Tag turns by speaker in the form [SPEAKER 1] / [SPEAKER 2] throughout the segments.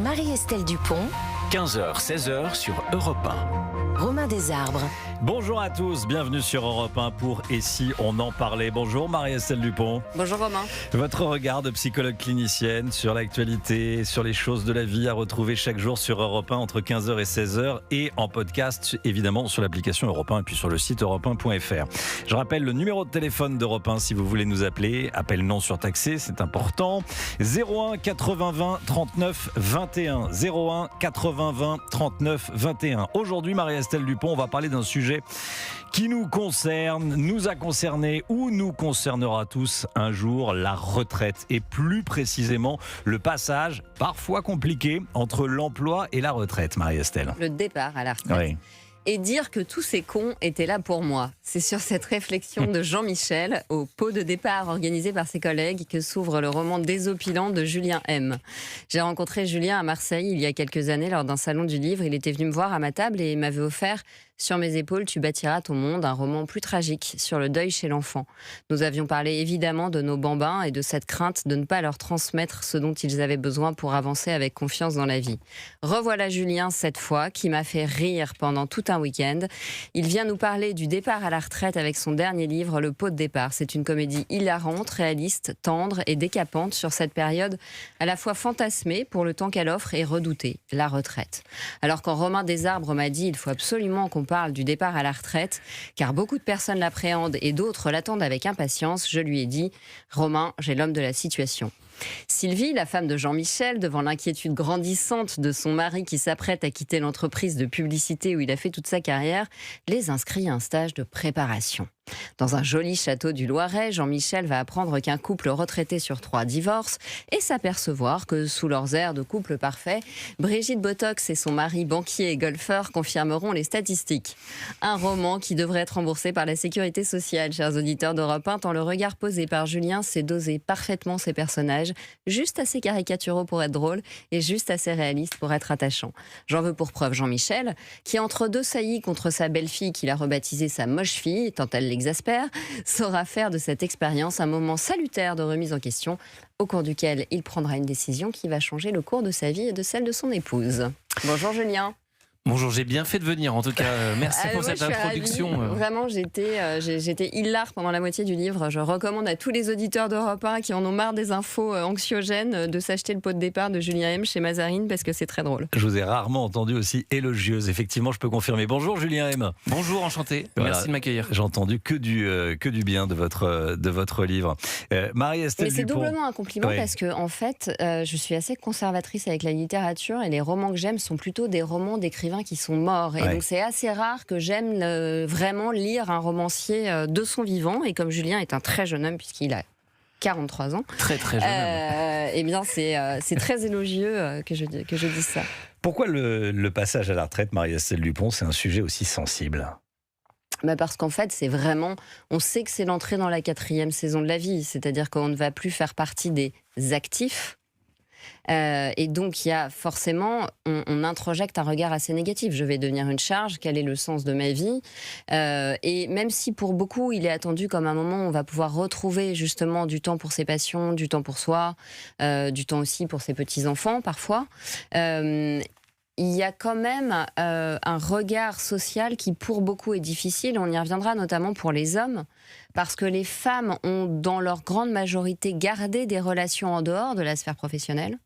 [SPEAKER 1] Marie-Estelle Dupont,
[SPEAKER 2] 15h, 16h sur Europe 1.
[SPEAKER 1] Romain Desarbres.
[SPEAKER 3] Bonjour à tous, bienvenue sur Europe 1 pour Et si on en parlait. Bonjour Marie-Estelle Dupont.
[SPEAKER 4] Bonjour Romain.
[SPEAKER 3] Votre regard de psychologue clinicienne sur l'actualité, sur les choses de la vie à retrouver chaque jour sur Europe 1 entre 15h et 16h et en podcast évidemment sur l'application Europe 1 et puis sur le site europe1.fr. Je rappelle le numéro de téléphone d'Europe 1 si vous voulez nous appeler. Appel non surtaxé, c'est important. 01 80 20 39 21. 01 80 20 39 21. Aujourd'hui Marie-Estelle Dupont, on va parler d'un sujet qui nous concerne, nous a concernés ou nous concernera tous un jour, la retraite et plus précisément le passage parfois compliqué entre l'emploi et la retraite, Marie-Estelle.
[SPEAKER 4] Le départ à la retraite.
[SPEAKER 3] Oui.
[SPEAKER 4] Et dire que tous ces cons étaient là pour moi. C'est sur cette réflexion de Jean-Michel, au pot de départ organisé par ses collègues, que s'ouvre le roman désopilant de Julien M. J'ai rencontré Julien à Marseille il y a quelques années lors d'un salon du livre. Il était venu me voir à ma table et m'avait offert « Sur mes épaules, tu bâtiras ton monde », un roman plus tragique sur le deuil chez l'enfant. Nous avions parlé évidemment de nos bambins et de cette crainte de ne pas leur transmettre ce dont ils avaient besoin pour avancer avec confiance dans la vie. Revoilà Julien cette fois, qui m'a fait rire pendant tout un week-end. Il vient nous parler du départ à la retraite avec son dernier livre, Le pot de départ. C'est une comédie hilarante, réaliste, tendre et décapante sur cette période à la fois fantasmée pour le temps qu'elle offre et redoutée, la retraite. Alors quand Romain Desarbres m'a dit il faut absolument qu'on parle du départ à la retraite, car beaucoup de personnes l'appréhendent et d'autres l'attendent avec impatience, je lui ai dit « Romain, j'ai l'homme de la situation ». Sylvie, la femme de Jean-Michel, devant l'inquiétude grandissante de son mari qui s'apprête à quitter l'entreprise de publicité où il a fait toute sa carrière, les inscrit à un stage de préparation. Dans un joli château du Loiret, Jean-Michel va apprendre qu'un couple retraité sur 3 divorce et s'apercevoir que, sous leurs airs de couple parfait, Brigitte Botox et son mari banquier et golfeur confirmeront les statistiques. Un roman qui devrait être remboursé par la Sécurité sociale, chers auditeurs d'Europe 1, tant le regard posé par Julien sait doser parfaitement ses personnages, juste assez caricaturaux pour être drôles et juste assez réalistes pour être attachants. J'en veux pour preuve Jean-Michel, qui entre deux saillies contre sa belle-fille qu'il a rebaptisée sa moche fille, tant elle l'exaspère, saura faire de cette expérience un moment salutaire de remise en question, au cours duquel il prendra une décision qui va changer le cours de sa vie et de celle de son épouse. Bonjour Julien.
[SPEAKER 5] Bonjour, j'ai bien fait de venir en tout cas. Merci pour cette introduction.
[SPEAKER 4] Vraiment, j'étais hilar pendant la moitié du livre. Je recommande à tous les auditeurs d'Europe 1 qui en ont marre des infos anxiogènes de s'acheter le pot de départ de Julien M chez Mazarine parce que c'est très drôle.
[SPEAKER 3] Je vous ai rarement entendu aussi élogieuse, effectivement je peux confirmer. Bonjour Julien M.
[SPEAKER 5] Bonjour, enchanté.
[SPEAKER 3] Voilà.
[SPEAKER 5] Merci de m'accueillir.
[SPEAKER 3] J'ai entendu que du bien de votre livre. Marie-Estelle
[SPEAKER 4] Mais c'est
[SPEAKER 3] Dupont.
[SPEAKER 4] doublement un compliment
[SPEAKER 3] Oui.
[SPEAKER 4] parce que en fait, je suis assez conservatrice avec la littérature et les romans que j'aime sont plutôt des romans d'écrivains qui sont morts. Et
[SPEAKER 3] Ouais.
[SPEAKER 4] donc c'est assez rare que j'aime vraiment lire un romancier de son vivant. Et comme Julien est un très jeune homme puisqu'il a 43 ans,
[SPEAKER 5] Très très jeune homme.
[SPEAKER 4] eh bien c'est très élogieux que je dise ça.
[SPEAKER 3] Pourquoi le passage à la retraite, Marie-Estelle Dupont, c'est un sujet aussi sensible ?
[SPEAKER 4] Parce qu'en fait, c'est vraiment... On sait que c'est l'entrée dans la 4e saison de la vie. C'est-à-dire qu'on ne va plus faire partie des actifs. Et donc, il y a forcément... On introjecte un regard assez négatif. Je vais devenir une charge. Quel est le sens de ma vie ? Et même si pour beaucoup, il est attendu comme un moment où on va pouvoir retrouver justement du temps pour ses passions, du temps pour soi, du temps aussi pour ses petits-enfants, parfois... il y a quand même un regard social qui, pour beaucoup, est difficile. On y reviendra notamment pour les hommes, parce que les femmes ont, dans leur grande majorité, gardé des relations en dehors de la sphère professionnelle.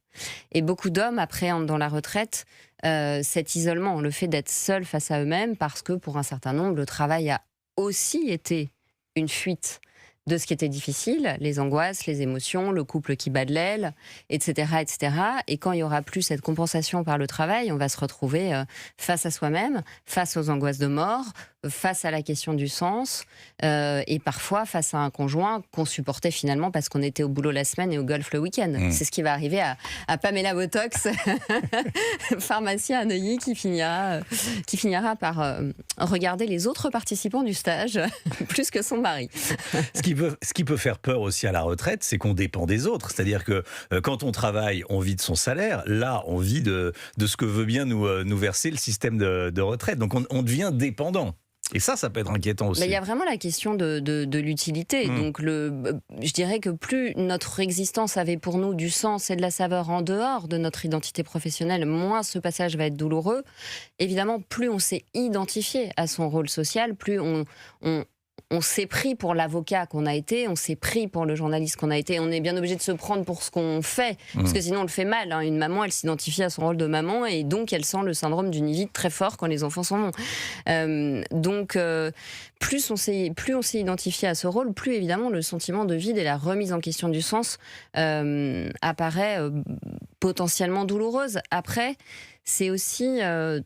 [SPEAKER 4] Et beaucoup d'hommes appréhendent dans la retraite cet isolement, le fait d'être seuls face à eux-mêmes, parce que, pour un certain nombre, le travail a aussi été une fuite de ce qui était difficile, les angoisses, les émotions, le couple qui bat de l'aile, etc., etc. Et quand il n'y aura plus cette compensation par le travail, on va se retrouver face à soi-même, face aux angoisses de mort, face à la question du sens, et parfois face à un conjoint qu'on supportait finalement parce qu'on était au boulot la semaine et au golf le week-end. C'est ce qui va arriver à Pamela Botox, pharmacien à Neuilly, qui finira par regarder les autres participants du stage plus que son mari.
[SPEAKER 3] Ce qui peut faire peur aussi à la retraite, c'est qu'on dépend des autres. C'est-à-dire que quand on travaille, on vit de son salaire. Là, on vit de ce que veut bien nous verser le système de retraite. Donc on devient dépendant. Et ça peut être inquiétant aussi.
[SPEAKER 4] Mais il y a vraiment la question de l'utilité. Donc je dirais que plus notre existence avait pour nous du sens et de la saveur en dehors de notre identité professionnelle, moins ce passage va être douloureux. Évidemment, plus on s'est identifié à son rôle social, plus on s'est pris pour l'avocat qu'on a été, on s'est pris pour le journaliste qu'on a été. On est bien obligé de se prendre pour ce qu'on fait, parce que sinon on le fait mal. Une maman, elle s'identifie à son rôle de maman, et donc elle sent le syndrome du nid vide très fort quand les enfants s'en vont. Donc plus on s'est identifié à ce rôle, plus évidemment le sentiment de vide et la remise en question du sens apparaît potentiellement douloureuse. Après, c'est aussi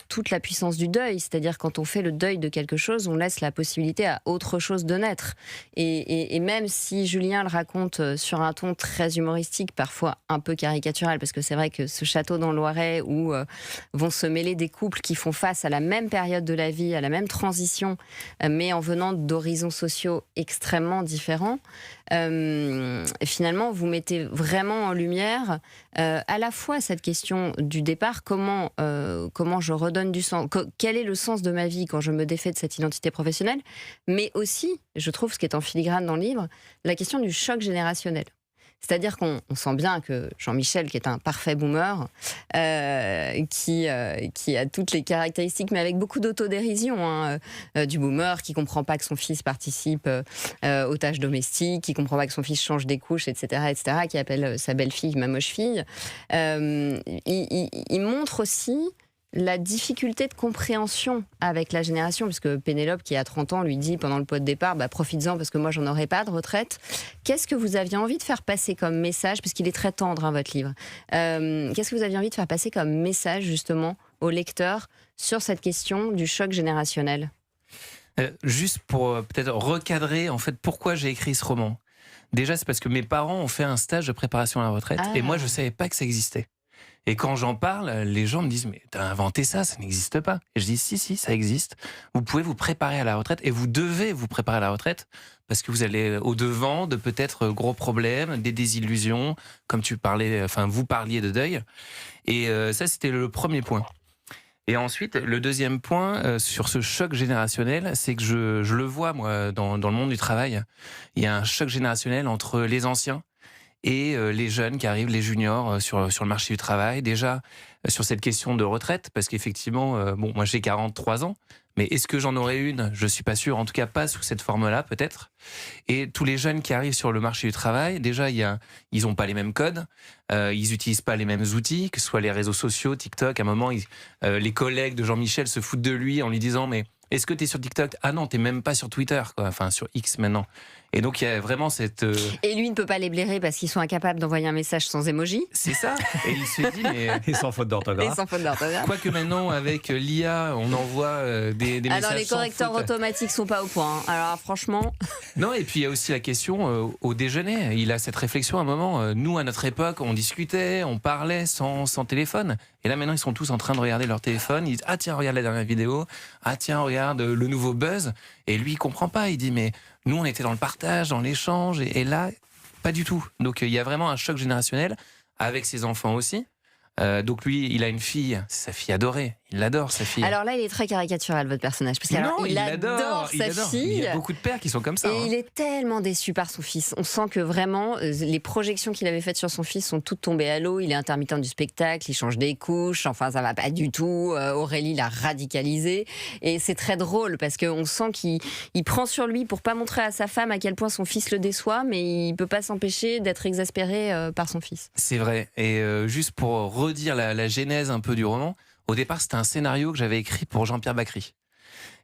[SPEAKER 4] toute la puissance du deuil, c'est-à-dire quand on fait le deuil de quelque chose, on laisse la possibilité à autre chose de naître. Et même si Julien le raconte sur un ton très humoristique, parfois un peu caricatural, parce que c'est vrai que ce château dans le Loiret où vont se mêler des couples qui font face à la même période de la vie, à la même transition, mais en venant d'horizons sociaux extrêmement différents, finalement vous mettez vraiment en lumière à la fois cette question du départ, comment je redonne du sens, quel est le sens de ma vie quand je me défais de cette identité professionnelle, mais aussi, je trouve ce qui est en filigrane dans le livre, la question du choc générationnel. C'est-à-dire qu'on sent bien que Jean-Michel, qui est un parfait boomer, qui a toutes les caractéristiques, mais avec beaucoup d'autodérision, du boomer, qui ne comprend pas que son fils participe aux tâches domestiques, qui ne comprend pas que son fils change des couches, etc., qui appelle sa belle-fille ma moche fille. Il montre aussi la difficulté de compréhension avec la génération, puisque Pénélope, qui a 30 ans, lui dit pendant le pot de départ, profites-en parce que moi j'en aurai pas de retraite. Qu'est-ce que vous aviez envie de faire passer comme message, parce qu'il est très tendre votre livre, qu'est-ce que vous aviez envie de faire passer comme message justement aux lecteurs sur cette question du choc générationnel?
[SPEAKER 5] Juste pour peut-être recadrer en fait pourquoi j'ai écrit ce roman. Déjà, c'est parce que mes parents ont fait un stage de préparation à la retraite et moi je savais pas que ça existait. Et quand j'en parle, les gens me disent « Mais t'as inventé ça, ça n'existe pas ». Et je dis « Si, ça existe. Vous pouvez vous préparer à la retraite et vous devez vous préparer à la retraite parce que vous allez au-devant de peut-être gros problèmes, des désillusions, comme vous parliez de deuil. » Et ça, c'était le premier point. Et ensuite, le deuxième point sur ce choc générationnel, c'est que je le vois, moi, dans le monde du travail. Il y a un choc générationnel entre les anciens et les jeunes qui arrivent, les juniors, sur le marché du travail. Déjà, sur cette question de retraite, parce qu'effectivement, moi j'ai 43 ans, mais est-ce que j'en aurai une? Je suis pas sûr, en tout cas pas sous cette forme-là, peut-être. Et tous les jeunes qui arrivent sur le marché du travail, déjà, ils ont pas les mêmes codes, ils utilisent pas les mêmes outils, que ce soit les réseaux sociaux, TikTok. À un moment, les collègues de Jean-Michel se foutent de lui en lui disant « Mais est-ce que tu es sur TikTok ?»« Ah non, t'es même pas sur Twitter, quoi. Enfin sur X maintenant. » Et donc il y a vraiment cette...
[SPEAKER 4] Et lui ne peut pas les blairer parce qu'ils sont incapables d'envoyer un message sans émoji.
[SPEAKER 5] C'est ça. Et il se dit mais...
[SPEAKER 3] Et sans faute d'orthographe.
[SPEAKER 5] Quoique maintenant avec l'IA, on envoie des messages.
[SPEAKER 4] Alors les correcteurs automatiques sont pas au point. Alors franchement...
[SPEAKER 5] Non, et puis il y a aussi la question au déjeuner. Il a cette réflexion à un moment. Nous à notre époque, on discutait, on parlait sans téléphone. Et là maintenant ils sont tous en train de regarder leur téléphone. Ils disent ah tiens regarde la dernière vidéo. Ah tiens regarde le nouveau buzz. Et lui il comprend pas. Il dit mais nous on était dans le partage, dans l'échange. Et là pas du tout. Donc il y a vraiment un choc générationnel avec ses enfants aussi. Donc lui, il a une fille, c'est sa fille adorée. Il l'adore, sa fille.
[SPEAKER 4] Alors là, il est très caricatural, votre personnage. Parce qu'il adore sa fille.
[SPEAKER 5] Il y a beaucoup de pères qui sont comme ça.
[SPEAKER 4] Et il est tellement déçu par son fils. On sent que vraiment, les projections qu'il avait faites sur son fils sont toutes tombées à l'eau. Il est intermittent du spectacle, il change des couches. Enfin, ça va pas du tout. Aurélie l'a radicalisé. Et c'est très drôle parce qu'on sent qu'il prend sur lui pour pas montrer à sa femme à quel point son fils le déçoit, mais il peut pas s'empêcher d'être exaspéré par son fils.
[SPEAKER 5] C'est vrai. Et juste pour redire la genèse un peu du roman, au départ, c'était un scénario que j'avais écrit pour Jean-Pierre Bacri.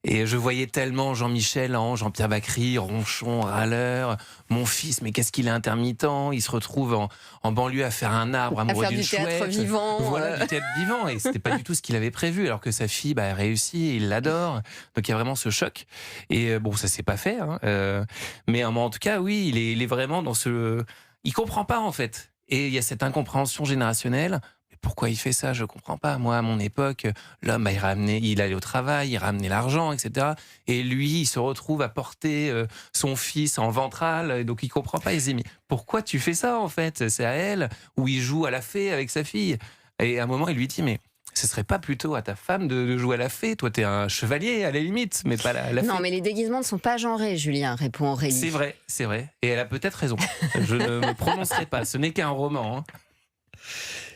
[SPEAKER 5] Et je voyais tellement Jean-Michel en Jean-Pierre Bacri, ronchon, râleur. Mon fils, mais qu'est-ce qu'il est intermittent. Il se retrouve en banlieue à faire un arbre amoureux d'une chouette.
[SPEAKER 4] À faire du théâtre vivant.
[SPEAKER 5] Voilà, du théâtre vivant. Et c'était pas du tout ce qu'il avait prévu. Alors que sa fille, elle réussit, il l'adore. Donc il y a vraiment ce choc. Et bon, ça s'est pas fait. Mais en tout cas, oui, il est vraiment dans ce... Il comprend pas, en fait. Et il y a cette incompréhension générationnelle. Pourquoi il fait ça? Je comprends pas. Moi, à mon époque, l'homme, il allait au travail, il ramenait l'argent, etc. Et lui, il se retrouve à porter son fils en ventral. Donc, il comprend pas. Il se dit, mais pourquoi tu fais ça, en fait? C'est à elle. Ou il joue à la fée avec sa fille. Et à un moment, il lui dit, mais ce serait pas plutôt à ta femme de jouer à la fée? Toi, t'es un chevalier à la limite, mais pas la fée.
[SPEAKER 4] Non, mais les déguisements ne sont pas genrés, Julien, répond Aurélie.
[SPEAKER 5] C'est vrai. Et elle a peut-être raison. Je ne me prononcerai pas. Ce n'est qu'un roman. Hein.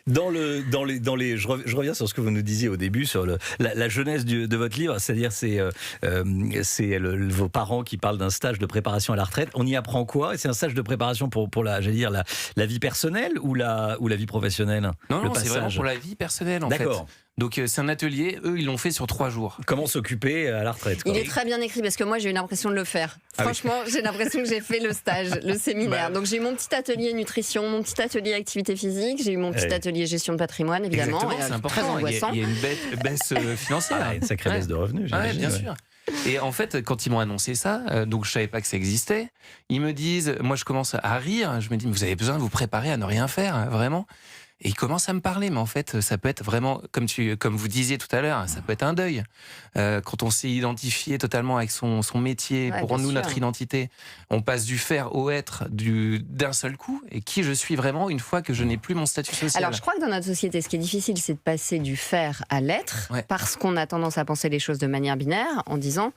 [SPEAKER 3] Je reviens sur ce que vous nous disiez au début sur la jeunesse de votre livre, c'est-à-dire vos parents qui parlent d'un stage de préparation à la retraite. On y apprend quoi? C'est un stage de préparation pour la vie personnelle ou la vie professionnelle?
[SPEAKER 5] Non, c'est vraiment pour la vie personnelle en fait.
[SPEAKER 3] D'accord.
[SPEAKER 5] Donc c'est un atelier, eux ils l'ont fait sur 3 jours.
[SPEAKER 3] Comment s'occuper à la retraite, quoi.
[SPEAKER 4] Il est très bien écrit parce que moi j'ai eu l'impression de le faire. Franchement, j'ai l'impression que j'ai fait le stage, le séminaire. Donc j'ai eu mon petit atelier nutrition, mon petit atelier activité physique, j'ai eu mon petit atelier gestion de patrimoine évidemment.
[SPEAKER 5] Exactement, c'est important.
[SPEAKER 4] Très angoissant.
[SPEAKER 5] Il y a une baisse financière.
[SPEAKER 3] Une sacrée baisse de revenus, j'imagine.
[SPEAKER 5] Bien sûr. Et en fait, quand ils m'ont annoncé ça, donc je savais pas que ça existait, ils me disent, moi je commence à rire, je me dis, mais vous avez besoin de vous préparer à ne rien faire, hein, vraiment. Et ils commencent à me parler, mais en fait, ça peut être vraiment, comme vous disiez tout à l'heure, ça peut être un deuil. Quand on s'est identifié totalement avec son métier, pour nous, notre identité, on passe du faire au être d'un seul coup. Et qui je suis vraiment une fois que je n'ai plus mon statut social.
[SPEAKER 4] Alors, je crois que dans notre société, ce qui est difficile, c'est de passer du faire à l'être, parce qu'on a tendance à penser les choses de manière binaire, en disant...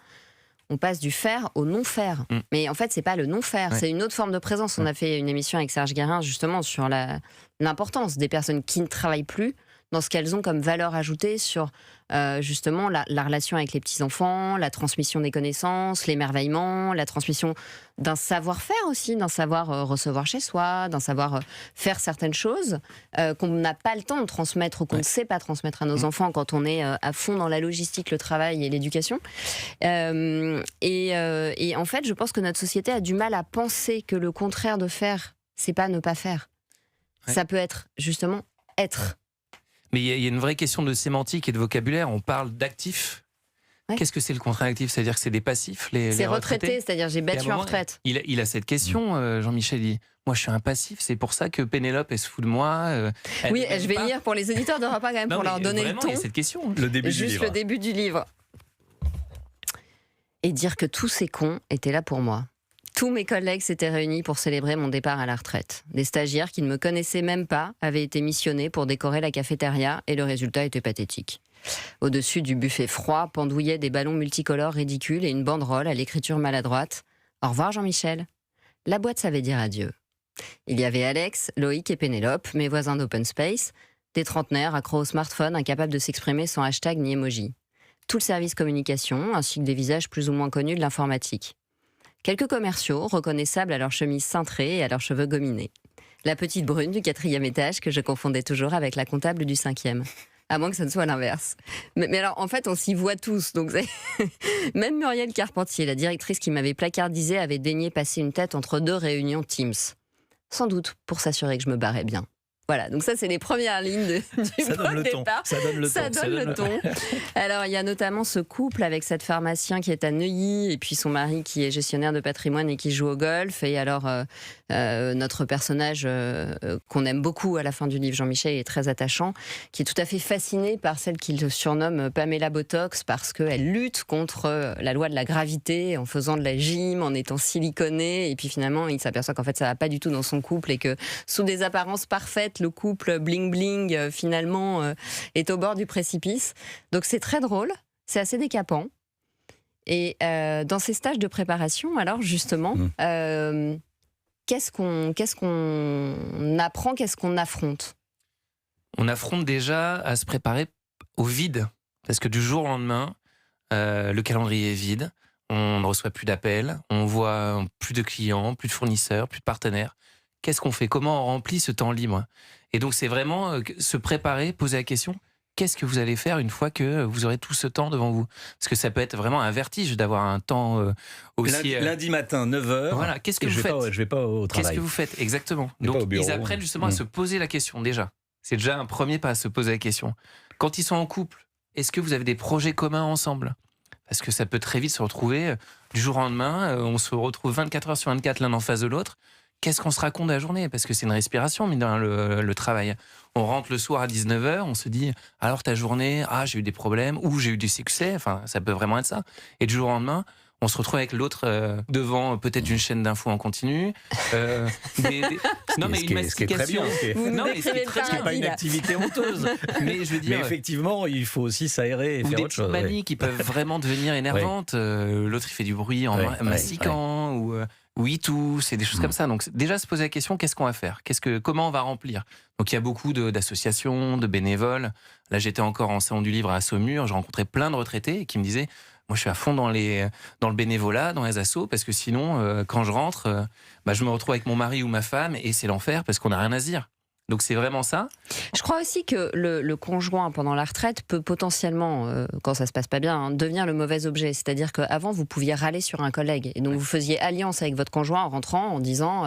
[SPEAKER 4] On passe du faire au non-faire. Mais en fait, c'est pas le non-faire, c'est une autre forme de présence. On a fait une émission avec Serge Guérin, justement, sur l'importance des personnes qui ne travaillent plus dans ce qu'elles ont comme valeur ajoutée sur, justement, la relation avec les petits-enfants, la transmission des connaissances, l'émerveillement, la transmission d'un savoir-faire aussi, d'un savoir recevoir chez soi, d'un savoir faire certaines choses qu'on n'a pas le temps de transmettre ou qu'on ne sait pas transmettre à nos enfants quand on est à fond dans la logistique, le travail et l'éducation. Et en fait, je pense que notre société a du mal à penser que le contraire de faire, c'est pas ne pas faire. Ça peut être, justement, être.
[SPEAKER 5] Mais il y a une vraie question de sémantique et de vocabulaire. On parle d'actifs. Qu'est-ce que c'est le contrat actif? C'est-à-dire que c'est des passifs, les retraités,
[SPEAKER 4] c'est-à-dire j'ai battu en retraite.
[SPEAKER 5] Il a cette question, Jean-Michel, il dit, moi je suis un passif, c'est pour ça que Pénélope elle se fout de moi.
[SPEAKER 4] Oui, je vais lire pour les auditeurs d'Europe 1 quand même, pour leur donner le ton.
[SPEAKER 5] Il y a cette question.
[SPEAKER 3] Le début du livre.
[SPEAKER 4] Juste le début du livre. Et dire que tous ces cons étaient là pour moi. Tous mes collègues s'étaient réunis pour célébrer mon départ à la retraite. Des stagiaires qui ne me connaissaient même pas avaient été missionnés pour décorer la cafétéria et le résultat était pathétique. Au-dessus du buffet froid pendouillaient des ballons multicolores ridicules et une banderole à l'écriture maladroite. « Au revoir Jean-Michel ». La boîte savait dire adieu. Il y avait Alex, Loïc et Pénélope, mes voisins d'Open Space, des trentenaires accros au smartphone, incapables de s'exprimer sans hashtag ni emoji. Tout le service communication, ainsi que des visages plus ou moins connus de l'informatique. Quelques commerciaux, reconnaissables à leurs chemises cintrées et à leurs cheveux gominés. La petite brune du 4e étage que je confondais toujours avec la comptable du 5e. À moins que ça ne soit l'inverse. Mais alors, en fait, on s'y voit tous. Donc même Muriel Carpentier, la directrice qui m'avait placardisé, avait daigné passer une tête entre 2 réunions Teams. Sans doute pour s'assurer que je me barrais bien. Voilà, donc ça c'est les premières lignes du départ.
[SPEAKER 3] Ça donne le ton.
[SPEAKER 4] Alors il y a notamment ce couple avec cette pharmacien qui est à Neuilly et puis son mari qui est gestionnaire de patrimoine et qui joue au golf. Et alors notre personnage qu'on aime beaucoup à la fin du livre, Jean-Michel, est très attachant, qui est tout à fait fasciné par celle qu'il surnomme Pamela Botox parce qu'elle lutte contre la loi de la gravité en faisant de la gym, en étant siliconée. Et puis finalement il s'aperçoit qu'en fait ça va pas du tout dans son couple et que sous des apparences parfaites, le couple bling-bling, finalement, est au bord du précipice. Donc c'est très drôle, c'est assez décapant. Et dans ces stages de préparation, alors justement, qu'est-ce qu'on apprend, qu'est-ce qu'on affronte?
[SPEAKER 5] On affronte déjà à se préparer au vide. Parce que du jour au lendemain, le calendrier est vide, on ne reçoit plus d'appels, on voit plus de clients, plus de fournisseurs, plus de partenaires. Qu'est-ce qu'on fait? Comment on remplit ce temps libre? Et donc, c'est vraiment se préparer, poser la question, qu'est-ce que vous allez faire une fois que vous aurez tout ce temps devant vous? Parce que ça peut être vraiment un vertige d'avoir un temps aussi...
[SPEAKER 3] Lundi matin, 9h.
[SPEAKER 5] Voilà, qu'est-ce que vous faites?
[SPEAKER 3] Je vais pas au travail.
[SPEAKER 5] Qu'est-ce que vous faites? Exactement. Donc, ils apprennent justement à se poser la question, déjà. C'est déjà un premier pas à se poser la question. Quand ils sont en couple, est-ce que vous avez des projets communs ensemble? Parce que ça peut très vite se retrouver du jour au lendemain, on se retrouve 24 heures sur 24 l'un en face de l'autre. Qu'est-ce qu'on se raconte de la journée? Parce que c'est une respiration, mine de rien, le travail. On rentre le soir à 19h, on se dit « Alors ta journée, j'ai eu des problèmes » ou « J'ai eu des succès », enfin ça peut vraiment être ça. Et du jour au lendemain, on se retrouve avec l'autre devant peut-être une chaîne d'infos en continu. Non, mais une mastication.
[SPEAKER 4] Vous décrivez le
[SPEAKER 3] Ce qui n'est pas une
[SPEAKER 4] paradis, là.
[SPEAKER 3] activité honteuse.
[SPEAKER 5] Mais je veux
[SPEAKER 3] Mais
[SPEAKER 5] dire,
[SPEAKER 3] effectivement, il faut aussi s'aérer et
[SPEAKER 5] ou
[SPEAKER 3] faire
[SPEAKER 5] des
[SPEAKER 3] autre
[SPEAKER 5] petites
[SPEAKER 3] chose.
[SPEAKER 5] manies qui peuvent vraiment devenir énervantes. L'autre, il fait du bruit en mastiquant ou il tousse et des choses comme ça. Donc déjà se poser la question, qu'est-ce qu'on va faire ? Comment on va remplir ? Donc il y a beaucoup d'associations, de bénévoles. Là, j'étais encore en salon du livre à Saumur, j'ai rencontré plein de retraités qui me disaient, moi je suis à fond dans le bénévolat, dans les assos, parce que sinon, quand je rentre, je me retrouve avec mon mari ou ma femme et c'est l'enfer parce qu'on n'a rien à se dire. Donc c'est vraiment ça.
[SPEAKER 4] Je crois aussi que le conjoint pendant la retraite peut potentiellement, quand ça se passe pas bien, devenir le mauvais objet. C'est-à-dire qu'avant, vous pouviez râler sur un collègue. Et donc vous faisiez alliance avec votre conjoint en rentrant, en disant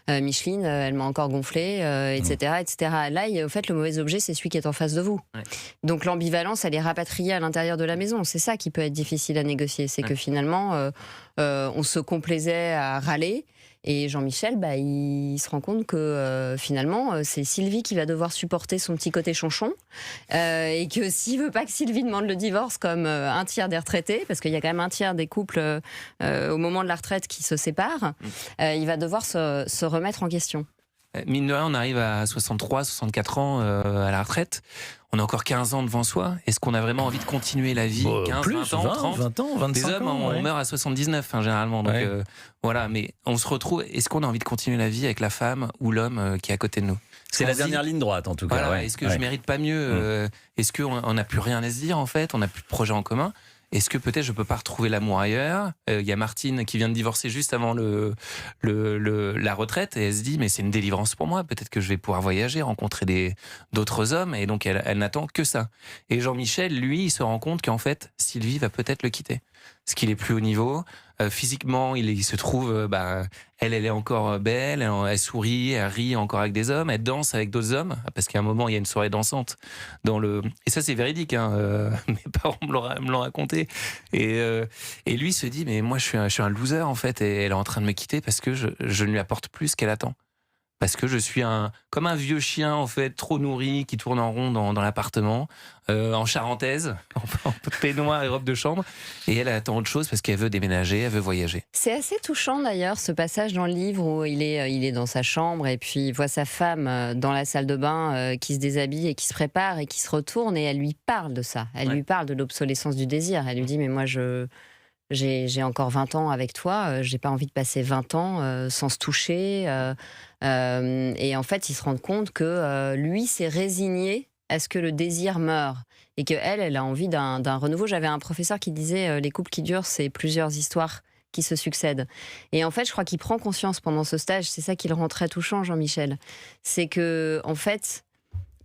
[SPEAKER 4] Micheline, elle m'a encore gonflé, etc., etc. Là, en fait, le mauvais objet, c'est celui qui est en face de vous.
[SPEAKER 5] Ouais.
[SPEAKER 4] Donc l'ambivalence, elle est rapatriée à l'intérieur de la maison. C'est ça qui peut être difficile à négocier. C'est que finalement, on se complaisait à râler. Et Jean-Michel, il se rend compte que finalement, c'est Sylvie qui va devoir supporter son petit côté chonchon. Et que s'il veut pas que Sylvie demande le divorce comme un tiers des retraités, parce qu'il y a quand même un tiers des couples au moment de la retraite qui se séparent, il va devoir se remettre en question.
[SPEAKER 5] Mine de rien, on arrive à 63, 64 ans à la retraite. On a encore 15 ans devant soi. Est-ce qu'on a vraiment envie de continuer la vie 15,
[SPEAKER 3] Plus,
[SPEAKER 5] 20 ans, 30
[SPEAKER 3] 20 ans, 25
[SPEAKER 5] Des hommes,
[SPEAKER 3] ans.
[SPEAKER 5] on meurt à 79 généralement. Donc voilà, mais on se retrouve. Est-ce qu'on a envie de continuer la vie avec la femme ou l'homme qui est à côté de nous ?
[SPEAKER 3] C'est la dernière ligne droite en tout cas.
[SPEAKER 5] Voilà, est-ce que je mérite pas mieux Est-ce qu'on n'a plus rien à se dire en fait ? On n'a plus de projet en commun ? Est-ce que peut-être je peux pas retrouver l'amour ailleurs ? Il y a Martine qui vient de divorcer juste avant la retraite et elle se dit mais c'est une délivrance pour moi. Peut-être que je vais pouvoir voyager, rencontrer d'autres hommes et donc elle n'attend que ça. Et Jean-Michel, lui, il se rend compte qu'en fait Sylvie va peut-être le quitter. Parce qu'il est plus haut niveau. Physiquement, il se trouve, elle est encore belle, elle sourit, elle rit encore avec des hommes, elle danse avec d'autres hommes, parce qu'à un moment, il y a une soirée dansante. Et ça, c'est véridique, mes parents me l'ont raconté. Et lui se dit, mais moi, je suis un loser, en fait, et elle est en train de me quitter parce que je ne lui apporte plus ce qu'elle attend. Parce que je suis comme un vieux chien, en fait, trop nourri, qui tourne en rond dans l'appartement, en charentaise, en peignoir et robe de chambre. Et elle attend autre chose parce qu'elle veut déménager, elle veut voyager.
[SPEAKER 4] C'est assez touchant d'ailleurs, ce passage dans le livre où il est dans sa chambre et puis il voit sa femme dans la salle de bain qui se déshabille et qui se prépare et qui se retourne et elle lui parle de ça. Elle lui parle de l'obsolescence du désir. Elle lui dit, mais moi, j'ai encore 20 ans avec toi, j'ai pas envie de passer 20 ans sans se toucher. Et en fait, il se rend compte que lui s'est résigné à ce que le désir meure et qu'elle a envie d'un renouveau. J'avais un professeur qui disait les couples qui durent, c'est plusieurs histoires qui se succèdent. Et en fait, je crois qu'il prend conscience pendant ce stage, c'est ça qui le rend très touchant, Jean-Michel, c'est que en fait,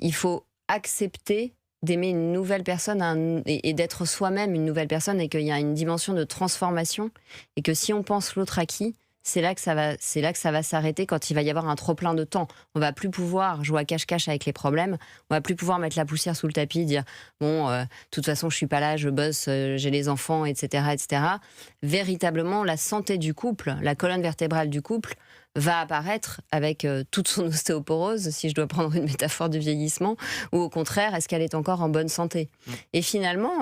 [SPEAKER 4] il faut accepter d'aimer une nouvelle personne et d'être soi-même une nouvelle personne et qu'il y a une dimension de transformation et que si on pense l'autre acquis, c'est là que ça va s'arrêter quand il va y avoir un trop-plein de temps. On va plus pouvoir jouer à cache-cache avec les problèmes, on va plus pouvoir mettre la poussière sous le tapis, dire bon, de toute façon je suis pas là, je bosse, j'ai les enfants, etc., etc. Véritablement, la santé du couple, la colonne vertébrale du couple va apparaître avec toute son ostéoporose, si je dois prendre une métaphore du vieillissement, ou au contraire, est-ce qu'elle est encore en bonne santé ? Et finalement,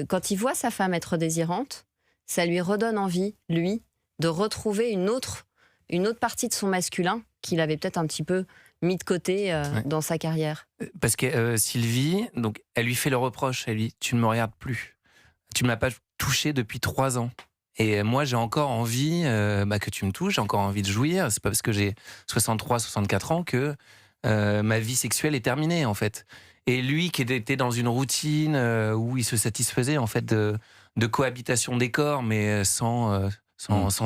[SPEAKER 4] quand il voit sa femme être désirante, ça lui redonne envie, lui, de retrouver une autre partie de son masculin qu'il avait peut-être un petit peu mis de côté dans sa carrière.
[SPEAKER 5] Parce que Sylvie, donc, elle lui fait le reproche, elle lui dit « tu ne me regardes plus, tu ne m'as pas touché depuis 3 ans ». Et moi, j'ai encore envie que tu me touches, j'ai encore envie de jouir. C'est pas parce que j'ai 63, 64 ans que ma vie sexuelle est terminée, en fait. Et lui, qui était dans une routine où il se satisfaisait, en fait, de cohabitation des corps, mais sans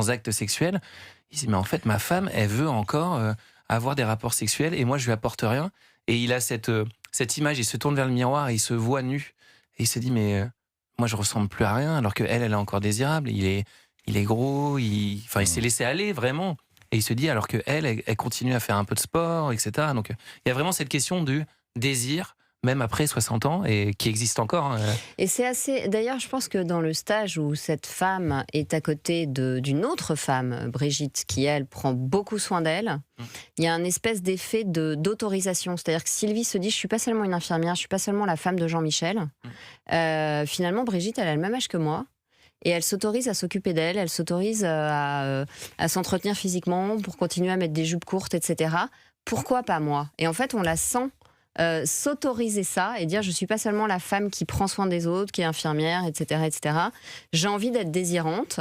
[SPEAKER 5] acte sexuel, il se dit, mais en fait, ma femme, elle veut encore avoir des rapports sexuels et moi, je lui apporte rien. Et il a cette image, il se tourne vers le miroir et il se voit nu. Et il se dit, mais moi, je ressemble plus à rien, alors qu'elle, elle est encore désirable. Il est gros, il s'est laissé aller, vraiment. Et il se dit, alors qu'elle, elle continue à faire un peu de sport, etc. Donc, il y a vraiment cette question du désir, même après 60 ans, et qui existe encore.
[SPEAKER 4] Et c'est assez... D'ailleurs, je pense que dans le stage où cette femme est à côté d'une autre femme, Brigitte, qui, elle, prend beaucoup soin d'elle, il y a un espèce d'effet d'autorisation. C'est-à-dire que Sylvie se dit, je suis pas seulement une infirmière, je suis pas seulement la femme de Jean-Michel. Finalement, Brigitte, elle a le même âge que moi. et elle s'autorise à s'occuper d'elle, elle s'autorise à s'entretenir physiquement pour continuer à mettre des jupes courtes, etc. Pourquoi pas moi ? Et en fait, on la sent s'autoriser ça et dire je suis pas seulement la femme qui prend soin des autres, qui est infirmière, etc., etc. J'ai envie d'être désirante.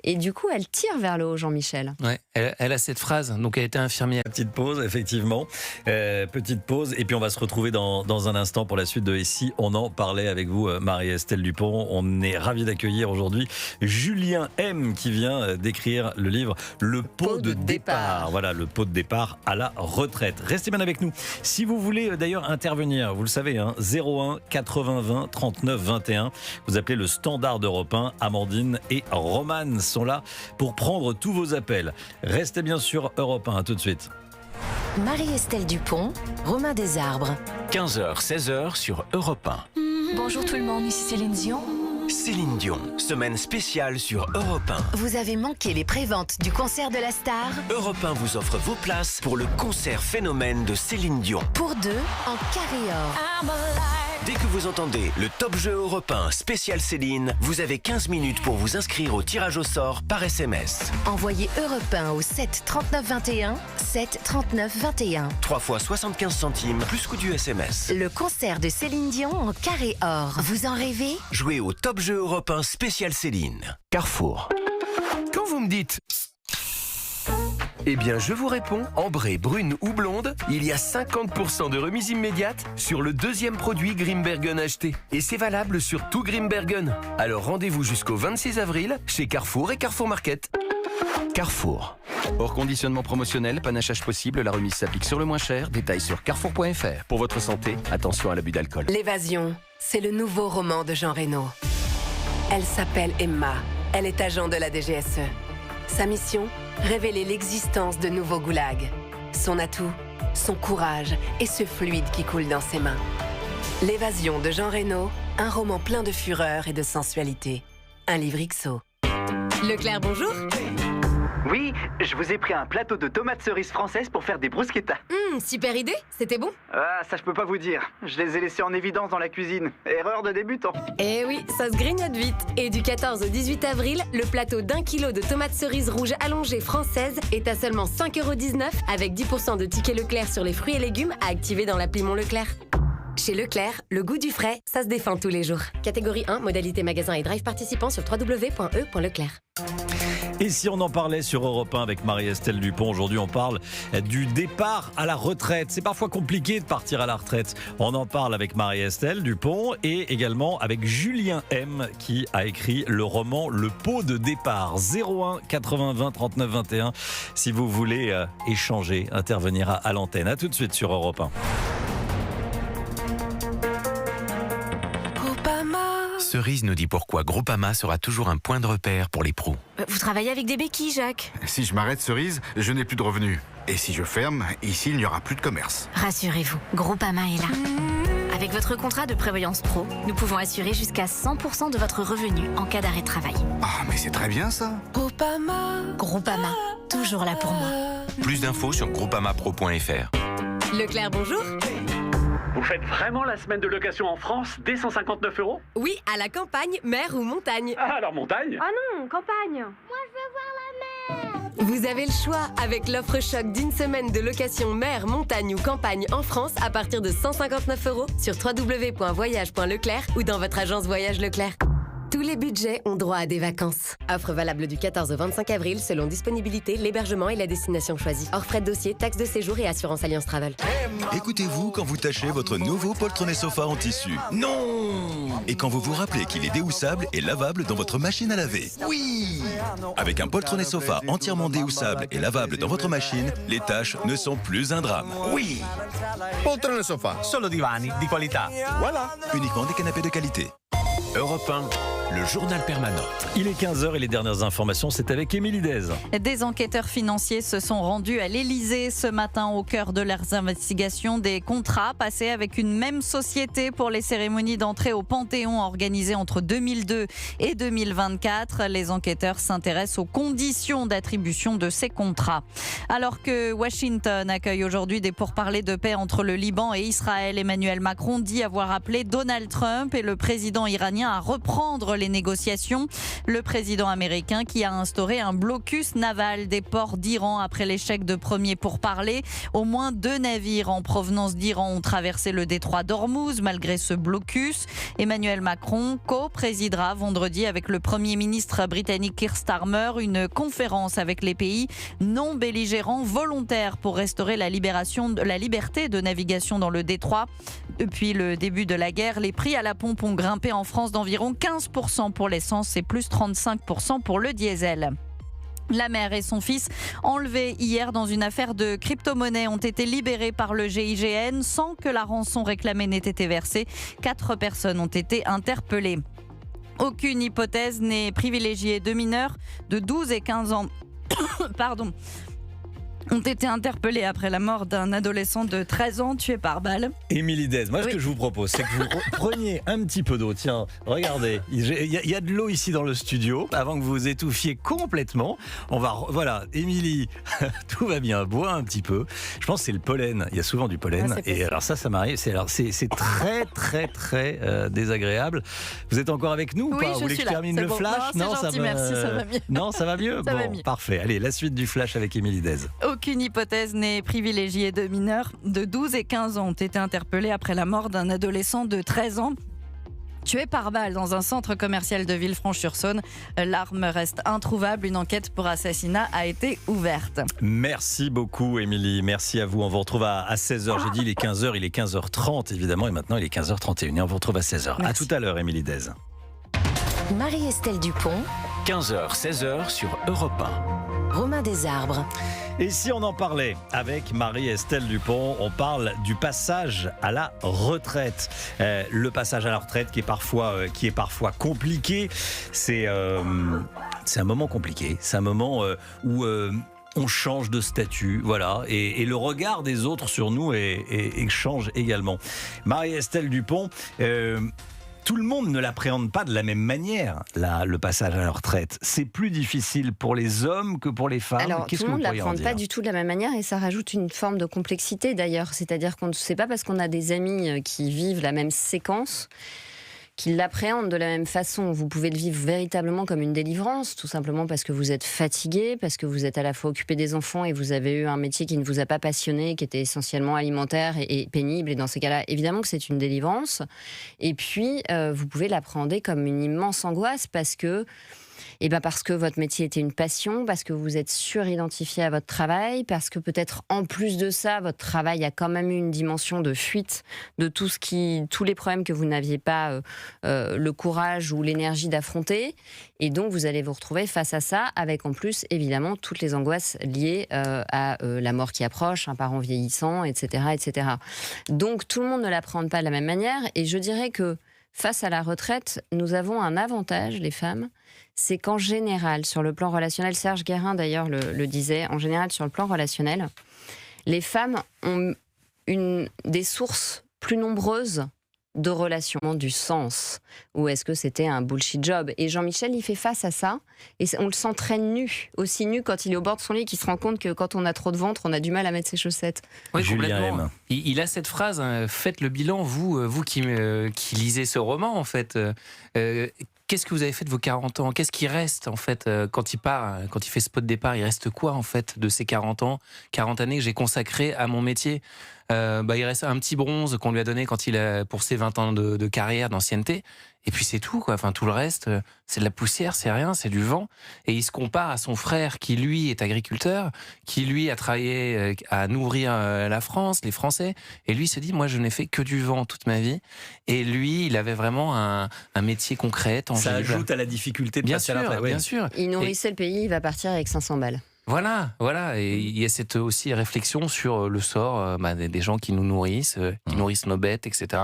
[SPEAKER 4] Et du coup, elle tire vers le haut, Jean-Michel.
[SPEAKER 5] Ouais, elle a cette phrase, donc elle était infirmière.
[SPEAKER 3] Petite pause, effectivement. Petite pause. Et puis on va se retrouver dans un instant pour la suite de Et si on en parlait avec vous, Marie-Estelle Dupont. On est ravis d'accueillir aujourd'hui Julien M qui vient d'écrire le livre Le pot de départ. Voilà, le pot de départ à la retraite. Restez bien avec nous. Si vous voulez d'ailleurs intervenir, vous le savez, 01 80 20 39 21. Vous appelez le standard d'Europe 1. Amandine et Romane sont là pour prendre tous vos appels. Restez bien sur Europe 1, à tout de suite.
[SPEAKER 1] Marie-Estelle Dupont, Romain Desarbres.
[SPEAKER 2] 15h, 16h sur Europe 1.
[SPEAKER 1] Bonjour tout le monde, ici Céline Dion.
[SPEAKER 2] Céline Dion, semaine spéciale sur Europe 1.
[SPEAKER 1] Vous avez manqué les préventes du concert de la star ?
[SPEAKER 2] Europe 1 vous offre vos places pour le concert phénomène de Céline Dion.
[SPEAKER 1] Pour 2 en carré or.
[SPEAKER 2] Dès que vous entendez le Top Jeu Europe 1 spécial Céline, vous avez 15 minutes pour vous inscrire au tirage au sort par SMS.
[SPEAKER 1] Envoyez Europe 1 au 7 39 21, 7 39 21.
[SPEAKER 2] 3 fois 75 centimes, plus coût du SMS.
[SPEAKER 1] Le concert de Céline Dion en carré or. Vous en rêvez ?
[SPEAKER 2] Jouez au Top Jeu Europe 1 spécial Céline. Carrefour.
[SPEAKER 6] Quand vous me dites eh bien, je vous réponds, ambrée, brune ou blonde, il y a 50% de remise immédiate sur le deuxième produit Grimbergen acheté. Et c'est valable sur tout Grimbergen. Alors rendez-vous jusqu'au 26 avril chez Carrefour et Carrefour Market.
[SPEAKER 2] Carrefour.
[SPEAKER 6] Hors conditionnement promotionnel, panachage possible, la remise s'applique sur le moins cher. Détails sur carrefour.fr. Pour votre santé, attention à l'abus d'alcool.
[SPEAKER 7] L'évasion, c'est le nouveau roman de Jean Reno. Elle s'appelle Emma. Elle est agent de la DGSE. Sa mission ? Révéler l'existence de nouveaux goulags. Son atout, son courage et ce fluide qui coule dans ses mains. L'évasion de Jean Reno, un roman plein de fureur et de sensualité. Un livre XO.
[SPEAKER 8] Leclerc, bonjour.
[SPEAKER 9] Oui, je vous ai pris un plateau de tomates cerises françaises pour faire des bruschettas.
[SPEAKER 8] Super idée, c'était bon.
[SPEAKER 9] Ah, ça je peux pas vous dire. Je les ai laissés en évidence dans la cuisine. Erreur de débutant.
[SPEAKER 8] Eh oui, ça se grignote vite. Et du 14 au 18 avril, le plateau d'1 kilo de tomates cerises rouges allongées françaises est à seulement 5,19€ avec 10% de tickets Leclerc sur les fruits et légumes à activer dans l'appli Mon Leclerc. Chez Leclerc, le goût du frais, ça se défend tous les jours. Catégorie 1, modalité magasin et drive participant sur www.e.leclerc.
[SPEAKER 3] Et si on en parlait sur Europe 1 avec Marie-Estelle Dupont, aujourd'hui on parle du départ à la retraite. C'est parfois compliqué de partir à la retraite. On en parle avec Marie-Estelle Dupont et également avec Julien M qui a écrit le roman Le pot de départ. 01 80 20 39 21 si vous voulez échanger, intervenir à l'antenne. À tout de suite sur Europe 1.
[SPEAKER 10] Cerise nous dit pourquoi Groupama sera toujours un point de repère pour les pros.
[SPEAKER 11] Vous travaillez avec des béquilles, Jacques ?
[SPEAKER 12] Si je m'arrête, Cerise, je n'ai plus de revenus. Et si je ferme, ici, il n'y aura plus de commerce.
[SPEAKER 11] Rassurez-vous, Groupama est là. Avec votre contrat de prévoyance pro, nous pouvons assurer jusqu'à 100% de votre revenu en cas d'arrêt de travail.
[SPEAKER 12] Ah, mais c'est très bien ça.
[SPEAKER 11] Groupama, toujours là pour moi.
[SPEAKER 10] Plus d'infos sur groupamapro.fr.
[SPEAKER 8] Leclerc, bonjour.
[SPEAKER 13] Vous faites vraiment la semaine de location en France dès 159 €?
[SPEAKER 8] Oui, à la campagne, mer ou montagne.
[SPEAKER 13] Ah, alors montagne?
[SPEAKER 14] Ah non, campagne.
[SPEAKER 8] Moi, je veux voir la mer. Vous avez le choix avec l'offre choc d'une semaine de location mer, montagne ou campagne en France à partir de 159 € sur www.voyage.leclerc ou dans votre agence Voyage Leclerc. Tous les budgets ont droit à des vacances. Offre valable du 14 au 25 avril selon disponibilité, l'hébergement et la destination choisie. Hors frais de dossier, taxes de séjour et assurance Alliance Travel.
[SPEAKER 15] Écoutez-vous quand vous tâchez votre nouveau poltronnet sofa en tissu? Non! Et quand vous vous rappelez qu'il est déhoussable et lavable dans votre machine à laver? Oui! Avec un poltronnet sofa entièrement déhoussable et lavable dans votre machine, les tâches ne sont plus un drame. Oui!
[SPEAKER 16] Poltronnet sofa, solo divani di qualità. Voilà!
[SPEAKER 15] Uniquement des canapés de qualité.
[SPEAKER 2] Europe 1, le journal permanent.
[SPEAKER 3] Il est 15h et les dernières informations, c'est avec Émilie Dez.
[SPEAKER 17] Des enquêteurs financiers se sont rendus à l'Elysée ce matin au cœur de leurs investigations. Des contrats passés avec une même société pour les cérémonies d'entrée au Panthéon organisées entre 2002 et 2024. Les enquêteurs s'intéressent aux conditions d'attribution de ces contrats. Alors que Washington accueille aujourd'hui des pourparlers de paix entre le Liban et Israël, Emmanuel Macron dit avoir appelé Donald Trump et le président iranien à reprendre les négociations. Le président américain qui a instauré un blocus naval des ports d'Iran après l'échec de premiers pourparlers. Au moins 2 navires en provenance d'Iran ont traversé le détroit d'Ormuz malgré ce blocus. Emmanuel Macron co-présidera vendredi avec le Premier ministre britannique Keir Starmer une conférence avec les pays non belligérants volontaires pour restaurer la liberté de navigation dans le détroit. Depuis le début de la guerre, les prix à la pompe ont grimpé en France d'environ 15% pour l'essence et plus 35% pour le diesel. La mère et son fils, enlevés hier dans une affaire de crypto-monnaie, ont été libérés par le GIGN sans que la rançon réclamée n'ait été versée. 4 personnes ont été interpellées. Aucune hypothèse n'est privilégiée. 2 mineurs de 12 et 15 ans ont été interpellés après la mort d'un adolescent de 13 ans tué par balle.
[SPEAKER 3] Émilie Dez, moi ce que je vous propose, c'est que vous preniez un petit peu d'eau. Tiens, regardez, il y a de l'eau ici dans le studio. Avant que vous vous étouffiez complètement, voilà, Émilie, tout va bien, bois un petit peu. Je pense que c'est le pollen, il y a souvent du pollen. Et alors ça m'arrive, c'est très très très désagréable. Vous êtes encore avec nous ou pas? Vous voulez que je termine le flash?
[SPEAKER 17] Non, c'est gentil, merci, ça va mieux.
[SPEAKER 3] Non, ça va mieux?
[SPEAKER 17] Ça va mieux.
[SPEAKER 3] Parfait. Allez, la suite du flash avec Émilie Dez.
[SPEAKER 17] Aucune hypothèse n'est privilégiée. 2 mineurs de 12 et 15 ans ont été interpellés après la mort d'un adolescent de 13 ans tué par balle dans un centre commercial de Villefranche-sur-Saône. L'arme reste introuvable. Une enquête pour assassinat a été ouverte.
[SPEAKER 3] Merci beaucoup, Émilie. Merci à vous. On vous retrouve à 16h. J'ai dit il est 15h, il est 15h30 évidemment. Et maintenant, il est 15h31. Et on vous retrouve à 16h.
[SPEAKER 1] Merci.
[SPEAKER 3] À tout à l'heure, Émilie Dez.
[SPEAKER 1] Marie-Estelle Dupont,
[SPEAKER 2] 15h, 16h sur Europe 1.
[SPEAKER 1] Romain Desarbres.
[SPEAKER 3] Et si on en parlait avec Marie-Estelle Dupont, on parle du passage à la retraite. Le passage à la retraite qui est parfois compliqué. C'est un moment compliqué. C'est un moment où on change de statut, voilà, et le regard des autres sur nous change également. Marie-Estelle Dupont. Tout le monde ne l'appréhende pas de la même manière, le passage à la retraite. C'est plus difficile pour les hommes que pour les femmes.
[SPEAKER 4] Alors, tout le monde ne l'appréhende pas du tout de la même manière et ça rajoute une forme de complexité d'ailleurs. C'est-à-dire qu'on ne sait pas parce qu'on a des amis qui vivent la même séquence qu'ils l'appréhendent de la même façon. Vous pouvez le vivre véritablement comme une délivrance, tout simplement parce que vous êtes fatigué, parce que vous êtes à la fois occupé des enfants et vous avez eu un métier qui ne vous a pas passionné, qui était essentiellement alimentaire et pénible. Et dans ces cas-là, évidemment que c'est une délivrance. Et puis, vous pouvez l'appréhender comme une immense angoisse parce que votre métier était une passion, parce que vous êtes suridentifié à votre travail, parce que peut-être en plus de ça, votre travail a quand même eu une dimension de fuite de tous les problèmes que vous n'aviez pas le courage ou l'énergie d'affronter. Et donc, vous allez vous retrouver face à ça, avec en plus, évidemment, toutes les angoisses liées à la mort qui approche, un parent vieillissant, etc., etc. Donc, tout le monde ne l'appréhende pas de la même manière. Et je dirais que face à la retraite, nous avons un avantage, les femmes, c'est qu'en général, sur le plan relationnel, Serge Guérin d'ailleurs le disait, en général sur le plan relationnel, les femmes ont des sources plus nombreuses de relations, du sens, ou est-ce que c'était un bullshit job? Et Jean-Michel, il fait face à ça, et on le sent très nu, aussi nu quand il est au bord de son lit, qu'il se rend compte que quand on a trop de ventre, on a du mal à mettre ses chaussettes.
[SPEAKER 5] Oui,
[SPEAKER 3] Julien
[SPEAKER 5] complètement.
[SPEAKER 3] M.
[SPEAKER 5] Il a cette phrase, faites le bilan, vous qui lisez ce roman, en fait. Qu'est-ce que vous avez fait de vos 40 ans? Qu'est-ce qui reste, en fait, quand il part, quand il fait ce pot de départ? Il reste quoi, en fait, de ces 40 ans, 40 années que j'ai consacrées à mon métier? Il reste un petit bronze qu'on lui a donné pour ses 20 ans de carrière, d'ancienneté. Et puis c'est tout, quoi. Enfin, tout le reste, c'est de la poussière, c'est rien, c'est du vent. Et il se compare à son frère qui, lui, est agriculteur, qui, lui, a travaillé à nourrir la France, les Français. Et lui, il se dit, moi, je n'ai fait que du vent toute ma vie. Et lui, il avait vraiment un métier concret, tangible.
[SPEAKER 3] Ça ajoute à la difficulté de passer à la retraite.
[SPEAKER 5] Bien sûr.
[SPEAKER 4] Il nourrissait le pays, il va partir avec 500 balles.
[SPEAKER 5] Voilà, et il y a cette aussi réflexion sur le sort des gens qui nous nourrissent, qui nourrissent nos bêtes, etc.,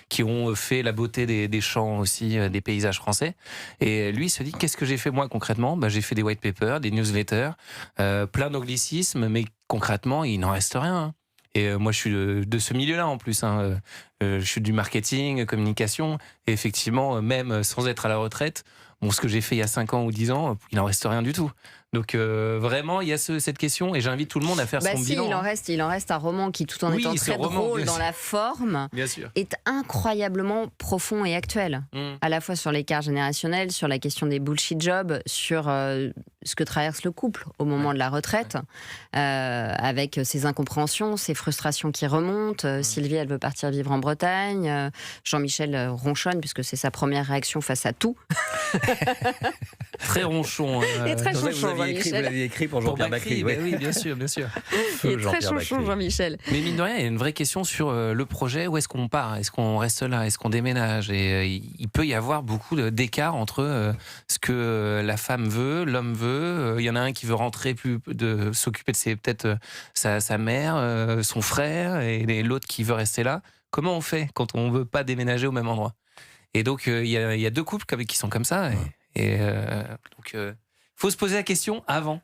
[SPEAKER 5] qui ont fait la beauté des champs aussi, des paysages français. Et lui, il se dit, qu'est-ce que j'ai fait moi concrètement? J'ai fait des white papers, des newsletters, plein d'anglicismes, mais concrètement, il n'en reste rien. Et moi, je suis de ce milieu-là en plus. Je suis du marketing, communication, et effectivement, même sans être à la retraite, Bon, ce que j'ai fait il y a 5 ans ou 10 ans, il n'en reste rien du tout. Donc vraiment, il y a cette question et j'invite tout le monde à faire son bilan.
[SPEAKER 4] Il en reste un roman qui, tout en étant très drôle dans la forme, est incroyablement profond et actuel. À la fois sur l'écart générationnel, sur la question des bullshit jobs, sur ce que traverse le couple au moment de la retraite, avec ses incompréhensions, ses frustrations qui remontent. Sylvie, elle veut partir vivre en Bretagne. Jean-Michel ronchonne puisque c'est sa première réaction face à tout.
[SPEAKER 5] Très ronchon.
[SPEAKER 4] Et très chonchon.
[SPEAKER 3] Vous l'aviez écrit pour Jean-Pierre Bacri.
[SPEAKER 5] Oui, bien sûr.
[SPEAKER 4] Il est très chonchon, Jean-Michel.
[SPEAKER 5] Mais mine de rien, il y a une vraie question sur le projet. Où est-ce qu'on part ? Est-ce qu'on reste là ? Est-ce qu'on déménage ? Et il peut y avoir beaucoup d'écart entre ce que la femme veut, l'homme veut. Il y en a un qui veut rentrer s'occuper de peut-être sa mère, son frère, et l'autre qui veut rester là. Comment on fait quand on ne veut pas déménager au même endroit ? Et donc, il y a 2 couples qui sont comme ça. Donc, faut se poser la question avant.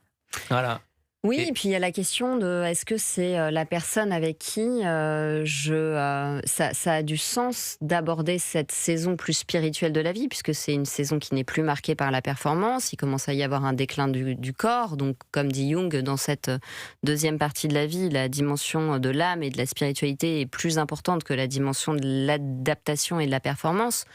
[SPEAKER 5] Voilà.
[SPEAKER 4] Oui, et puis il y a la question de est-ce que c'est la personne avec qui ça a du sens d'aborder cette saison plus spirituelle de la vie, puisque c'est une saison qui n'est plus marquée par la performance. Il commence à y avoir un déclin du corps. Donc, comme dit Jung, dans cette deuxième partie de la vie, la dimension de l'âme et de la spiritualité est plus importante que la dimension de l'adaptation et de la performance.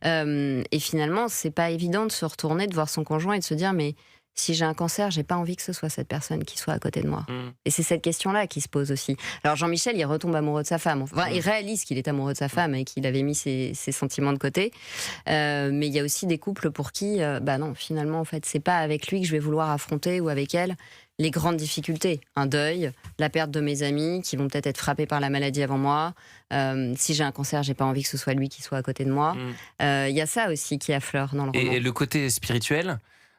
[SPEAKER 4] Et finalement, c'est pas évident de se retourner, de voir son conjoint et de se dire mais si j'ai un cancer, j'ai pas envie que ce soit cette personne qui soit à côté de moi. Et c'est cette question-là qui se pose aussi. Alors Jean-Michel, il retombe amoureux de sa femme. Enfin, il réalise qu'il est amoureux de sa femme et qu'il avait mis ses sentiments de côté. Mais il y a aussi des couples pour qui, non, finalement, en fait, c'est pas avec lui que je vais vouloir affronter ou avec elle les grandes difficultés. Un deuil, la perte de mes amis qui vont peut-être être frappés par la maladie avant moi. Si j'ai un cancer, j'ai pas envie que ce soit lui qui soit à côté de moi. Il y a ça aussi qui affleure dans le roman.
[SPEAKER 5] Et le côté spirituel,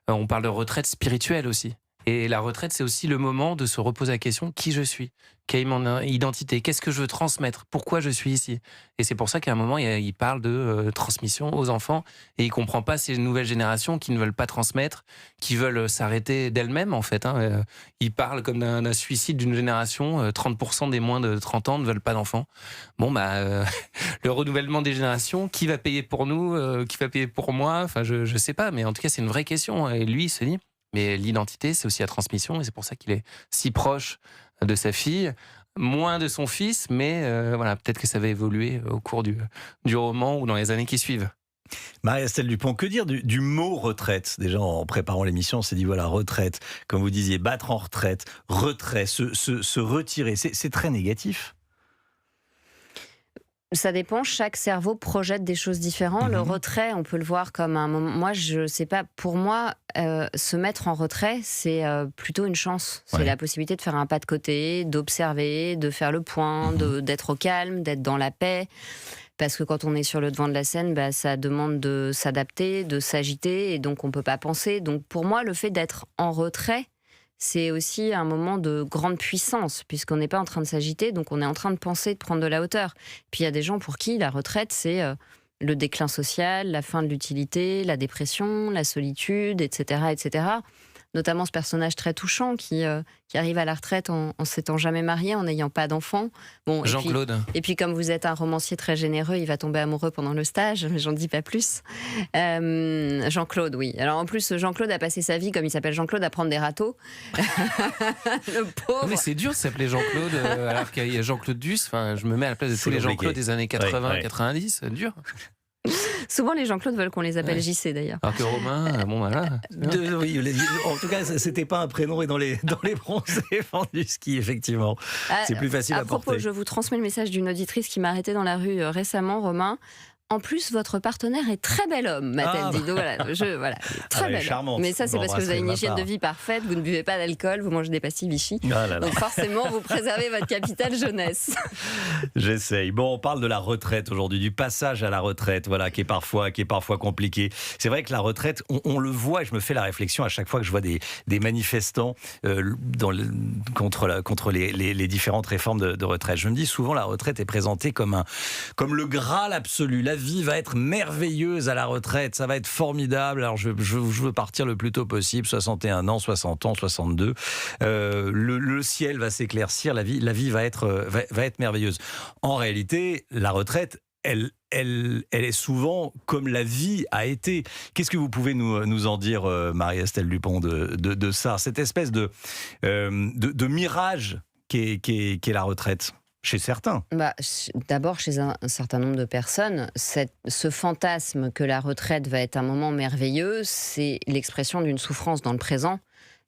[SPEAKER 5] on parle de retraite spirituelle aussi. Et la retraite, c'est aussi le moment de se reposer la question qui je suis, quelle est mon identité, qu'est-ce que je veux transmettre, pourquoi je suis ici. Et c'est pour ça qu'à un moment, il parle de transmission aux enfants et il comprend pas ces nouvelles générations qui ne veulent pas transmettre, qui veulent s'arrêter d'elles-mêmes en fait. Il parle comme d'un suicide d'une génération. 30% des moins de 30 ans ne veulent pas d'enfants. Le renouvellement des générations, qui va payer pour nous, qui va payer pour moi ? Enfin, je sais pas, mais en tout cas, c'est une vraie question. Et lui, il se dit. Mais l'identité, c'est aussi la transmission, et c'est pour ça qu'il est si proche de sa fille, moins de son fils, mais peut-être que ça va évoluer au cours du roman ou dans les années qui suivent.
[SPEAKER 3] Marie-Estelle Dupont, que dire du mot retraite ? Déjà, en préparant l'émission, on s'est dit, voilà, retraite, comme vous disiez, battre en retraite, retrait, se retirer, c'est très négatif.
[SPEAKER 4] Ça dépend, chaque cerveau projette des choses différentes. Le retrait, on peut le voir comme un moment. Moi, je sais pas, pour moi, se mettre en retrait, c'est plutôt une chance. C'est la possibilité de faire un pas de côté, d'observer, de faire le point, d'être au calme, d'être dans la paix. Parce que quand on est sur le devant de la scène, ça demande de s'adapter, de s'agiter, et donc on peut pas penser. Donc pour moi, le fait d'être en retrait, c'est aussi un moment de grande puissance, puisqu'on n'est pas en train de s'agiter, donc on est en train de penser, de prendre de la hauteur. Puis il y a des gens pour qui la retraite, c'est le déclin social, la fin de l'utilité, la dépression, la solitude, etc., etc. Notamment ce personnage très touchant qui arrive à la retraite en s'étant jamais marié, en n'ayant pas d'enfant. Bon,
[SPEAKER 5] Jean-Claude.
[SPEAKER 4] Et puis comme vous êtes un romancier très généreux, il va tomber amoureux pendant le stage, mais j'en dis pas plus. Jean-Claude, oui. Alors en plus, Jean-Claude a passé sa vie, comme il s'appelle Jean-Claude, à prendre des râteaux. Le pauvre.
[SPEAKER 5] Mais c'est dur de s'appeler Jean-Claude alors qu'il y a Jean-Claude Duss. Enfin, je me mets à la place de tous les Jean-Claude des années 80, 90. C'est dur.
[SPEAKER 4] Souvent, les Jean-Claude veulent qu'on les appelle JC d'ailleurs.
[SPEAKER 5] Alors que Romain,
[SPEAKER 3] en tout cas, c'était pas un prénom et dans les bronzés du ski, effectivement. C'est plus facile à porter.
[SPEAKER 4] À propos, je vous transmets le message d'une auditrice qui m'a arrêté dans la rue récemment, Romain. En plus, votre partenaire est très bel homme, m'a-t-elle dit. Donc voilà, très bel homme. Mais ça, c'est parce que vous avez une hygiène de vie parfaite, vous ne buvez pas d'alcool, vous mangez des pastilles Vichy. Donc forcément, vous préservez votre capital jeunesse.
[SPEAKER 3] J'essaye. Bon, on parle de la retraite aujourd'hui, du passage à la retraite, voilà, qui est parfois compliqué. C'est vrai que la retraite, on le voit, et je me fais la réflexion à chaque fois que je vois des manifestants contre les différentes réformes de retraite. Je me dis souvent, la retraite est présentée comme le Graal absolu. La vie va être merveilleuse à la retraite, ça va être formidable. Alors je veux partir le plus tôt possible, 61 ans, 60 ans, 62. Le ciel va s'éclaircir, la vie va être merveilleuse. En réalité, la retraite, elle est souvent comme la vie a été. Qu'est-ce que vous pouvez nous en dire, Marie-Estelle Dupont, de ça, cette espèce de mirage qu'est la retraite chez certains?
[SPEAKER 4] D'abord, chez un certain nombre de personnes, ce fantasme que la retraite va être un moment merveilleux, c'est l'expression d'une souffrance dans le présent.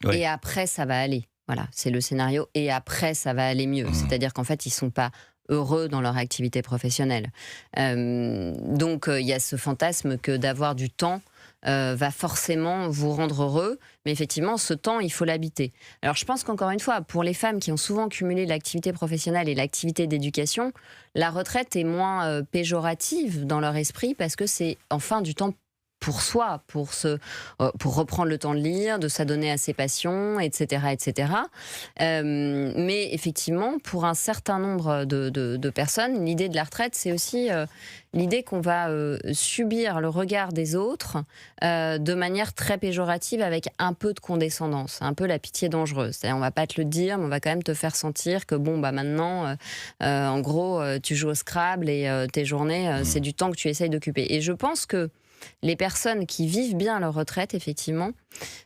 [SPEAKER 4] Oui. Et après, ça va aller. Voilà, c'est le scénario. Et après, ça va aller mieux. C'est-à-dire qu'en fait, ils ne sont pas heureux dans leur activité professionnelle. Donc, il y a ce fantasme que d'avoir du temps va forcément vous rendre heureux. Mais effectivement, ce temps, il faut l'habiter. Alors, je pense qu'encore une fois, pour les femmes qui ont souvent cumulé l'activité professionnelle et l'activité d'éducation, la retraite est moins péjorative dans leur esprit parce que c'est enfin du temps pour soi, pour reprendre le temps de lire, de s'adonner à ses passions, etc. etc. Mais effectivement, pour un certain nombre de personnes, l'idée de la retraite, c'est aussi l'idée qu'on va subir le regard des autres de manière très péjorative, avec un peu de condescendance, un peu la pitié dangereuse. C'est-à-dire, on va pas te le dire, mais on va quand même te faire sentir que maintenant, en gros, tu joues au Scrabble et tes journées, c'est du temps que tu essayes d'occuper. Et je pense que les personnes qui vivent bien leur retraite, effectivement,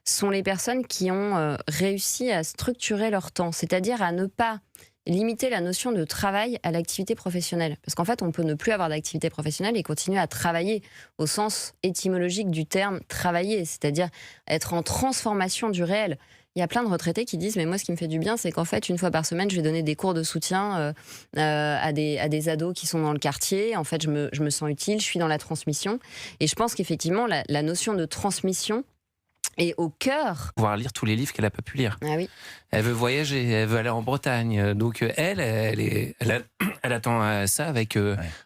[SPEAKER 4] sont les personnes qui ont réussi à structurer leur temps, c'est-à-dire à ne pas limiter la notion de travail à l'activité professionnelle. Parce qu'en fait, on peut ne plus avoir d'activité professionnelle et continuer à travailler au sens étymologique du terme travailler, c'est-à-dire être en transformation du réel. Il y a plein de retraités qui disent « mais moi, ce qui me fait du bien, c'est qu'en fait, une fois par semaine, je vais donner des cours de soutien à des ados qui sont dans le quartier. En fait, je me sens utile, je suis dans la transmission. » Et je pense qu'effectivement, la notion de transmission est au cœur.
[SPEAKER 5] Pouvoir lire tous les livres qu'elle n'a pas pu lire.
[SPEAKER 4] Ah oui.
[SPEAKER 5] Elle veut voyager, elle veut aller en Bretagne. Donc elle attend ça avec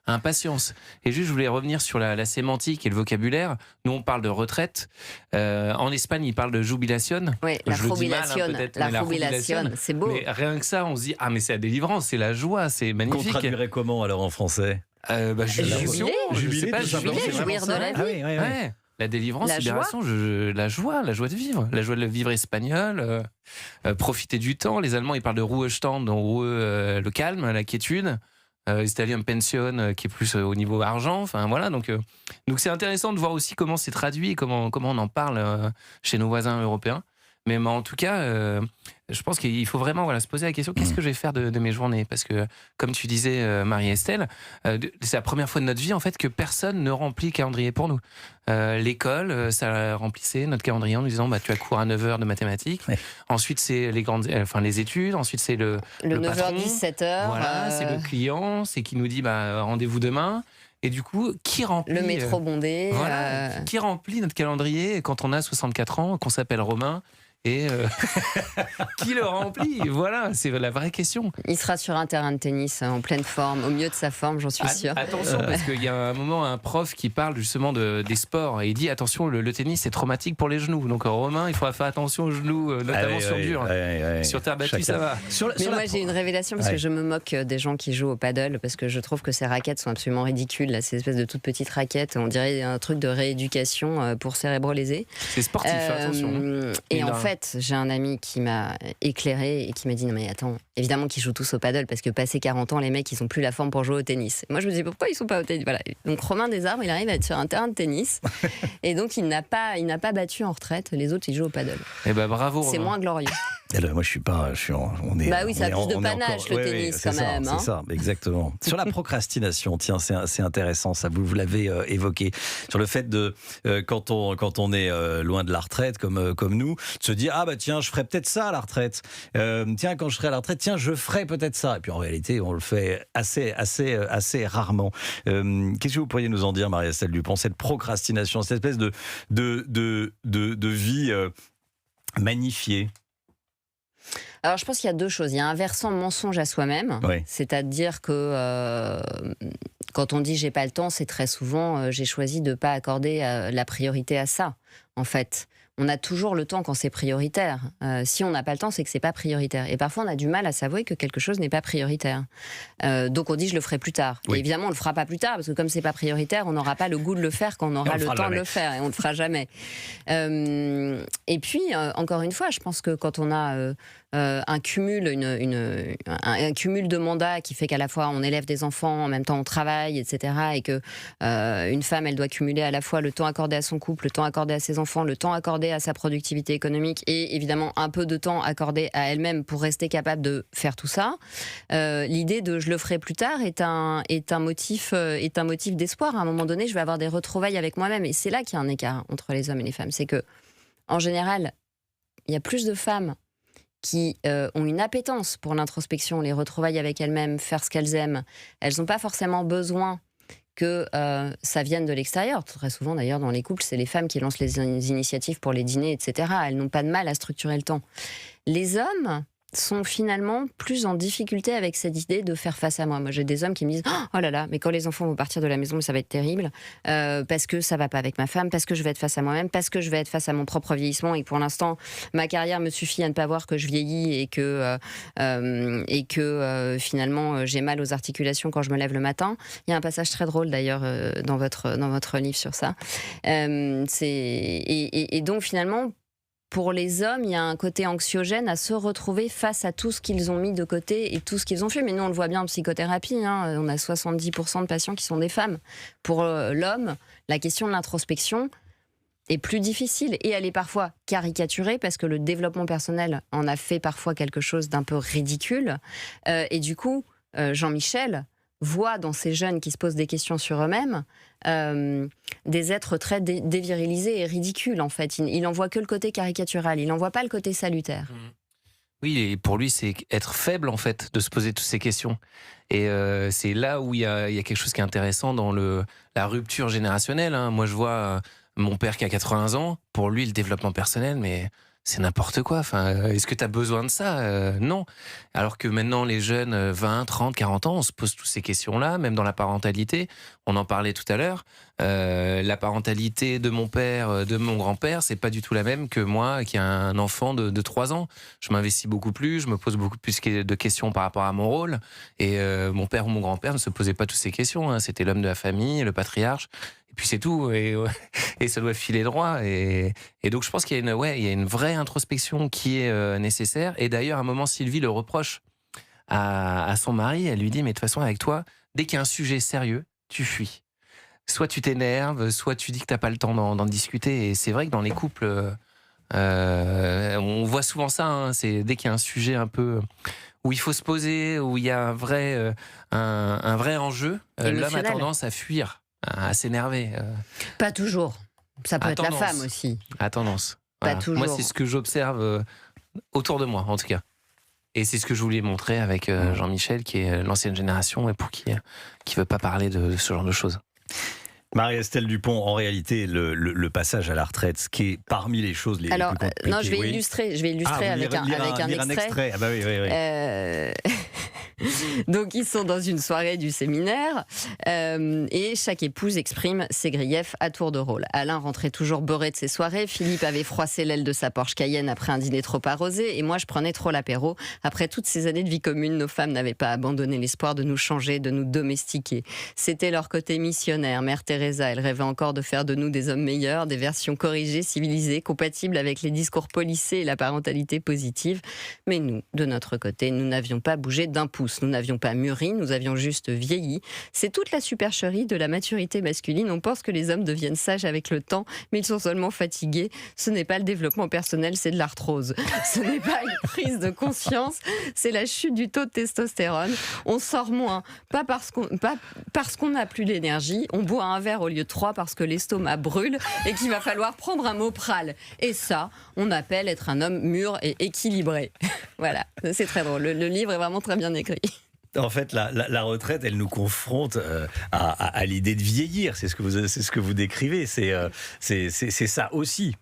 [SPEAKER 5] impatience. Et juste, je voulais revenir sur la sémantique et le vocabulaire. Nous, on parle de retraite. En Espagne, ils parlent de jubilation.
[SPEAKER 4] Oui, la jubilation. La jubilation, c'est beau.
[SPEAKER 5] Mais rien que ça, on se dit, ah mais c'est la délivrance, c'est la joie, c'est magnifique.
[SPEAKER 3] Qu'on traduirait comment alors en français?
[SPEAKER 5] Jubilation.
[SPEAKER 3] Jubiler,
[SPEAKER 4] jouir de la vie.
[SPEAKER 3] Ah oui, oui, oui.
[SPEAKER 5] La délivrance, la libération, la joie de vivre. La joie de vivre espagnole, profiter du temps. Les Allemands, ils parlent de Ruhestand, le calme, la quiétude. Les Italiens, pension, qui est plus au niveau argent. Enfin, voilà, donc c'est intéressant de voir aussi comment c'est traduit et comment on en parle chez nos voisins européens. Mais en tout cas, je pense qu'il faut vraiment se poser la question, qu'est-ce que je vais faire de mes journées? Parce que, comme tu disais, Marie-Estelle, c'est la première fois de notre vie en fait, que personne ne remplit le calendrier pour nous. L'école, ça remplissait notre calendrier en nous disant tu as cours à 9h de mathématiques. Ouais. Ensuite, c'est les études. Ensuite, c'est le
[SPEAKER 4] 9h, 17h.
[SPEAKER 5] Voilà, c'est le client, c'est qui nous dit rendez-vous demain. Et du coup, qui remplit...
[SPEAKER 4] Le métro bondé.
[SPEAKER 5] Voilà, qui remplit notre calendrier quand on a 64 ans, qu'on s'appelle Romain et qui le remplit? Voilà, c'est la vraie question.
[SPEAKER 4] Il sera sur un terrain de tennis en pleine forme, au mieux de sa forme, j'en suis sûre.
[SPEAKER 5] Attention, parce qu'il y a un moment, un prof qui parle justement des sports et il dit attention, le tennis c'est traumatique pour les genoux. Donc Romain, il faudra faire attention aux genoux, notamment sur dur. Sur terre battue, ça va.
[SPEAKER 4] Mais moi j'ai une révélation parce que je me moque des gens qui jouent au paddle parce que je trouve que ces raquettes sont absolument ridicules. Là, ces espèces de toutes petites raquettes, on dirait un truc de rééducation pour cérébro-lésés.
[SPEAKER 5] C'est sportif, attention.
[SPEAKER 4] Et en fait, j'ai un ami qui m'a éclairé et qui m'a dit non mais attends, évidemment qu'ils jouent tous au paddle parce que passé 40 ans, les mecs ils ont plus la forme pour jouer au tennis. Moi je me dis pourquoi ils sont pas au tennis? Voilà. Donc Romain Desarbres, il arrive à être sur un terrain de tennis et donc il n'a pas battu en retraite. Les autres ils jouent au paddle.
[SPEAKER 5] Et bravo.
[SPEAKER 4] C'est moins glorieux.
[SPEAKER 3] Et là, moi, je suis pas. On est.
[SPEAKER 4] Oui, ça a plus de panache le tennis quand même.
[SPEAKER 3] C'est ça, exactement. Sur la procrastination, tiens, c'est intéressant. Ça, vous l'avez évoqué sur le fait de quand on est loin de la retraite, comme nous, de se dire tiens, je ferai peut-être ça à la retraite. Tiens, quand je serai à la retraite, tiens, je ferai peut-être ça. Et puis en réalité, on le fait assez rarement. Qu'est-ce que vous pourriez nous en dire, Marie-Estelle Dupont, cette procrastination, cette espèce de vie magnifiée?
[SPEAKER 4] Alors je pense qu'il y a deux choses. Il y a un versant mensonge à soi-même, c'est-à-dire que quand on dit j'ai pas le temps, c'est très souvent j'ai choisi de pas accorder la priorité à ça. En fait, on a toujours le temps quand c'est prioritaire. Si on n'a pas le temps, c'est que c'est pas prioritaire. Et parfois, on a du mal à s'avouer que quelque chose n'est pas prioritaire. Donc, on dit je le ferai plus tard. Oui. Et évidemment, on le fera pas plus tard parce que comme c'est pas prioritaire, on n'aura pas le goût de le faire quand on aura le temps de le faire et on le fera jamais. Et puis, encore une fois, je pense que quand on a un cumul de mandats qui fait qu'à la fois on élève des enfants, en même temps on travaille, etc. Et que une femme, elle doit cumuler à la fois le temps accordé à son couple, le temps accordé à ses enfants, le temps accordé à sa productivité économique et évidemment un peu de temps accordé à elle-même pour rester capable de faire tout ça. L'idée de je le ferai plus tard est un motif d'espoir. À un moment donné, je vais avoir des retrouvailles avec moi-même. Et c'est là qu'il y a un écart entre les hommes et les femmes. C'est que, en général, il y a plus de femmes qui ont une appétence pour l'introspection, les retrouvailles avec elles-mêmes, faire ce qu'elles aiment. Elles n'ont pas forcément besoin que ça vienne de l'extérieur. Très souvent, d'ailleurs, dans les couples, c'est les femmes qui lancent les initiatives pour les dîners, etc. Elles n'ont pas de mal à structurer le temps. Les hommes sont finalement plus en difficulté avec cette idée de faire face à moi. Moi, j'ai des hommes qui me disent « Oh là là, mais quand les enfants vont partir de la maison, ça va être terrible, parce que ça va pas avec ma femme, parce que je vais être face à moi-même, parce que je vais être face à mon propre vieillissement, et pour l'instant, ma carrière me suffit à ne pas voir que je vieillis et que finalement, j'ai mal aux articulations quand je me lève le matin. » Il y a un passage très drôle, d'ailleurs, dans votre livre sur ça. Et donc, finalement, pour les hommes, il y a un côté anxiogène à se retrouver face à tout ce qu'ils ont mis de côté et tout ce qu'ils ont fait. Mais nous, on le voit bien en psychothérapie. On a 70% de patients qui sont des femmes. Pour l'homme, la question de l'introspection est plus difficile. Et elle est parfois caricaturée parce que le développement personnel en a fait parfois quelque chose d'un peu ridicule. Et du coup, Jean-Michel voit dans ces jeunes qui se posent des questions sur eux-mêmes des êtres très dévirilisés et ridicules, en fait. Il n'en voit que le côté caricatural, il n'en voit pas le côté salutaire.
[SPEAKER 5] Oui, et pour lui, c'est être faible, en fait, de se poser toutes ces questions. Et c'est là où il y a quelque chose qui est intéressant dans la rupture générationnelle. Moi, je vois mon père qui a 80 ans, pour lui, le développement personnel, mais c'est n'importe quoi. Enfin, est-ce que tu as besoin de ça ? Non. Alors que maintenant, les jeunes, 20, 30, 40 ans, on se pose toutes ces questions-là, même dans la parentalité. On en parlait tout à l'heure. La parentalité de mon père, de mon grand-père, c'est pas du tout la même que moi, qui a un enfant de 3 ans. Je m'investis beaucoup plus, je me pose beaucoup plus de questions par rapport à mon rôle. Et mon père ou mon grand-père ne se posait pas toutes ces questions. C'était l'homme de la famille, le patriarche. Et puis c'est tout, et ça doit filer droit. Et donc je pense qu'il y a une vraie introspection qui est nécessaire. Et d'ailleurs, à un moment, Sylvie le reproche à son mari. Elle lui dit, mais de toute façon, avec toi, dès qu'il y a un sujet sérieux, tu fuis. Soit tu t'énerves, soit tu dis que tu n'as pas le temps d'en discuter. Et c'est vrai que dans les couples, on voit souvent ça. C'est dès qu'il y a un sujet un peu où il faut se poser, où il y a un vrai enjeu, l'homme a tendance à fuir. À s'énerver.
[SPEAKER 4] Pas toujours. Ça peut être la femme aussi.
[SPEAKER 5] À tendance. Voilà.
[SPEAKER 4] Pas toujours.
[SPEAKER 5] Moi, c'est ce que j'observe autour de moi, en tout cas. Et c'est ce que je voulais montrer avec Jean-Michel, qui est l'ancienne génération et pour qui veut pas parler de ce genre de choses.
[SPEAKER 3] Marie-Estelle Dupont, en réalité, le passage à la retraite, ce qui est parmi les choses les plus compliquées.
[SPEAKER 4] Non, je vais illustrer avec un extrait.
[SPEAKER 3] Ah bah oui.
[SPEAKER 4] Donc ils sont dans une soirée du séminaire et chaque épouse exprime ses griefs à tour de rôle. Alain rentrait toujours beurré de ses soirées, Philippe avait froissé l'aile de sa Porsche Cayenne après un dîner trop arrosé et moi je prenais trop l'apéro. Après toutes ces années de vie commune, nos femmes n'avaient pas abandonné l'espoir de nous changer, de nous domestiquer. C'était leur côté missionnaire. Mère Teresa, elle rêvait encore de faire de nous des hommes meilleurs, des versions corrigées, civilisées, compatibles avec les discours policés et la parentalité positive. Mais nous, de notre côté, nous n'avions pas bougé d'un pouce. Nous n'avions pas mûri, nous avions juste vieilli. C'est toute la supercherie de la maturité masculine. On pense que les hommes deviennent sages avec le temps, mais ils sont seulement fatigués. Ce n'est pas le développement personnel, c'est de l'arthrose. Ce n'est pas une prise de conscience, c'est la chute du taux de testostérone. On sort moins, pas parce qu'on n'a plus l'énergie. On boit un verre au lieu de 3 parce que l'estomac brûle et qu'il va falloir prendre un Mopral. Et ça, on appelle être un homme mûr et équilibré. Voilà, c'est très drôle. Le livre est vraiment très bien écrit.
[SPEAKER 3] En fait, la retraite, elle nous confronte à l'idée de vieillir. C'est ce que vous décrivez. C'est ça aussi.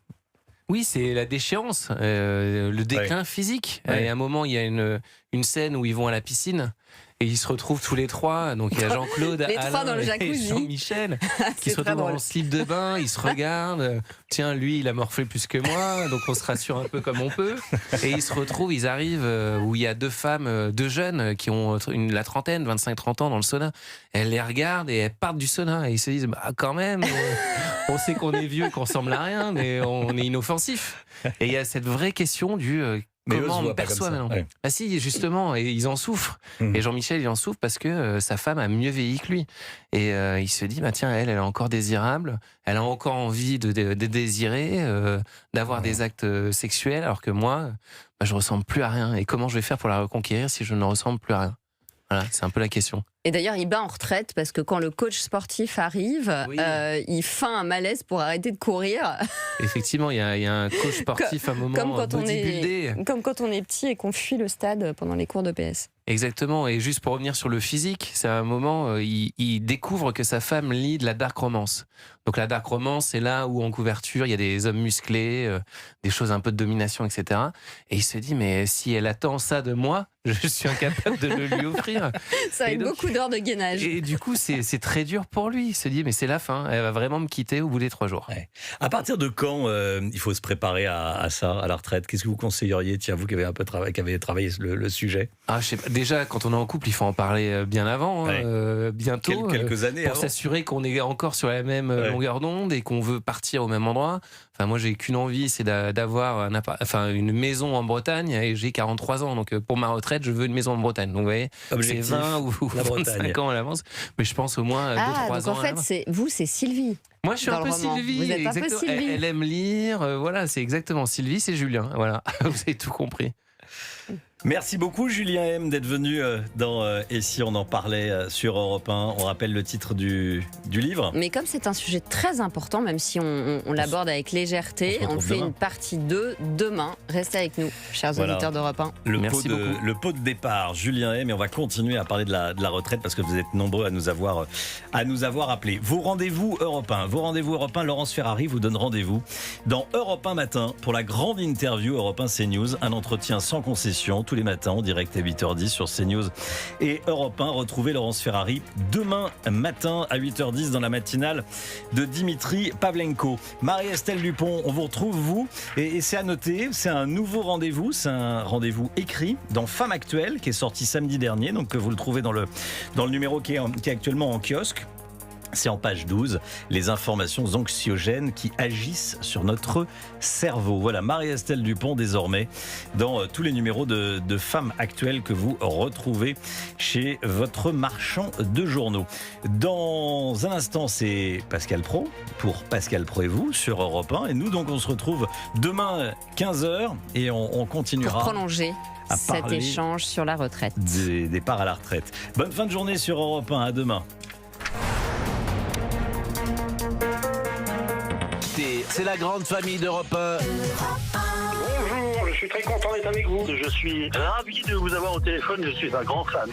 [SPEAKER 5] Oui, c'est la déchéance, le déclin physique. Et à un moment, il y a une scène où ils vont à la piscine Et ils se retrouvent tous les trois. Donc il y a Jean-Claude,
[SPEAKER 4] Les trois dans le
[SPEAKER 5] Alain et
[SPEAKER 4] jacuzzi.
[SPEAKER 5] Jean-Michel qui se retrouvent dans le slip de bain. Ils se regardent. Tiens, lui, il a morflé plus que moi. Donc on se rassure un peu comme on peut. Et ils se retrouvent, ils arrivent où il y a deux femmes, deux jeunes qui ont la trentaine, 25-30 ans dans le sauna. Elles les regardent et elles partent du sauna. Et ils se disent, bah, quand même, on sait qu'on est vieux, qu'on ressemble à rien, mais on est inoffensif. Et il y a cette vraie question du... comment on me perçoit maintenant ? Ah si, justement, et ils en souffrent. Et Jean-Michel, il en souffre parce que sa femme a mieux vieilli que lui. Et il se dit, bah tiens, elle est encore désirable, elle a encore envie de désirer, d'avoir des actes sexuels, alors que moi, bah, je ressemble plus à rien. Et comment je vais faire pour la reconquérir si je ne ressemble plus à rien ? Voilà, c'est un peu la question.
[SPEAKER 4] Et d'ailleurs, il bat en retraite parce que quand le coach sportif arrive, il feint un malaise pour arrêter de courir.
[SPEAKER 5] Effectivement, il y a un coach sportif à un moment
[SPEAKER 4] comme quand on est petit et qu'on fuit le stade pendant les cours de PS.
[SPEAKER 5] Exactement, et juste pour revenir sur le physique, c'est un moment, il découvre que sa femme lit de la dark romance. Donc la dark romance, c'est là où en couverture, il y a des hommes musclés, des choses un peu de domination, etc. Et il se dit, mais si elle attend ça de moi, je suis incapable de le lui offrir.
[SPEAKER 4] Ça avec beaucoup d'heures de gainage.
[SPEAKER 5] Et du coup, c'est très dur pour lui. Il se dit, mais c'est la fin, elle va vraiment me quitter au bout des 3 jours.
[SPEAKER 3] Ouais. À partir de quand il faut se préparer à ça, à la retraite ? Qu'est-ce que vous conseilleriez, tiens, vous qui avez un peu travaillé le sujet ?
[SPEAKER 5] Je sais pas. Déjà, quand on est en couple, il faut en parler bien avant, bientôt.
[SPEAKER 3] Quelques années
[SPEAKER 5] pour
[SPEAKER 3] avant.
[SPEAKER 5] S'assurer qu'on est encore sur la même longueur d'onde et qu'on veut partir au même endroit. Enfin, moi, j'ai qu'une envie, c'est d'avoir une maison en Bretagne et j'ai 43 ans. Donc, pour ma retraite, je veux une maison en Bretagne. Donc, vous voyez,
[SPEAKER 3] objectif,
[SPEAKER 5] c'est 20 ou 25 ans à l'avance. Mais je pense au moins 2-3 ans.
[SPEAKER 4] Donc en fait, c'est Sylvie.
[SPEAKER 5] Moi, je suis un peu Sylvie.
[SPEAKER 4] Vous êtes un peu Sylvie.
[SPEAKER 5] Elle aime lire. Voilà, c'est exactement Sylvie, c'est Julien. Voilà, vous avez tout compris.
[SPEAKER 3] Merci beaucoup Julien M d'être venu dans Et si on en parlait sur Europe 1. On rappelle le titre du livre.
[SPEAKER 4] Mais comme c'est un sujet très important, même si on l'aborde avec légèreté, on fait une partie 2 demain. Restez avec nous, chers auditeurs d'Europe 1.
[SPEAKER 3] Merci beaucoup. Le pot de départ, Julien M. Et on va continuer à parler de la retraite parce que vous êtes nombreux à nous avoir appelés. Vos rendez-vous Europe 1. Laurence Ferrari vous donne rendez-vous dans Europe 1 matin pour la grande interview Europe 1 CNews. Un entretien sans concession tous les matins en direct à 8h10 sur CNews et Europe 1. Retrouvez Laurence Ferrari demain matin à 8h10 dans la matinale de Dimitri Pavlenko. Marie-Estelle Dupont, on vous retrouve vous et c'est à noter, c'est un nouveau rendez-vous, c'est un rendez-vous écrit dans Femme Actuelle qui est sorti samedi dernier, donc vous le trouvez dans le numéro qui est actuellement en kiosque. C'est en page 12, les informations anxiogènes qui agissent sur notre cerveau. Voilà, Marie-Estelle Dupont désormais dans tous les numéros de Femmes Actuelles que vous retrouvez chez votre marchand de journaux. Dans un instant, c'est Pascal Praud pour Pascal Praud et vous sur Europe 1. Et nous, donc, on se retrouve demain 15h et on continuera.
[SPEAKER 4] Pour prolonger cet échange sur la retraite.
[SPEAKER 3] Des départs à la retraite. Bonne fin de journée sur Europe 1. À demain.
[SPEAKER 14] C'est la grande famille d'Europe 1.
[SPEAKER 13] Bonjour, je suis très content d'être avec vous. Je suis ravi de vous avoir au téléphone, je suis un grand fan.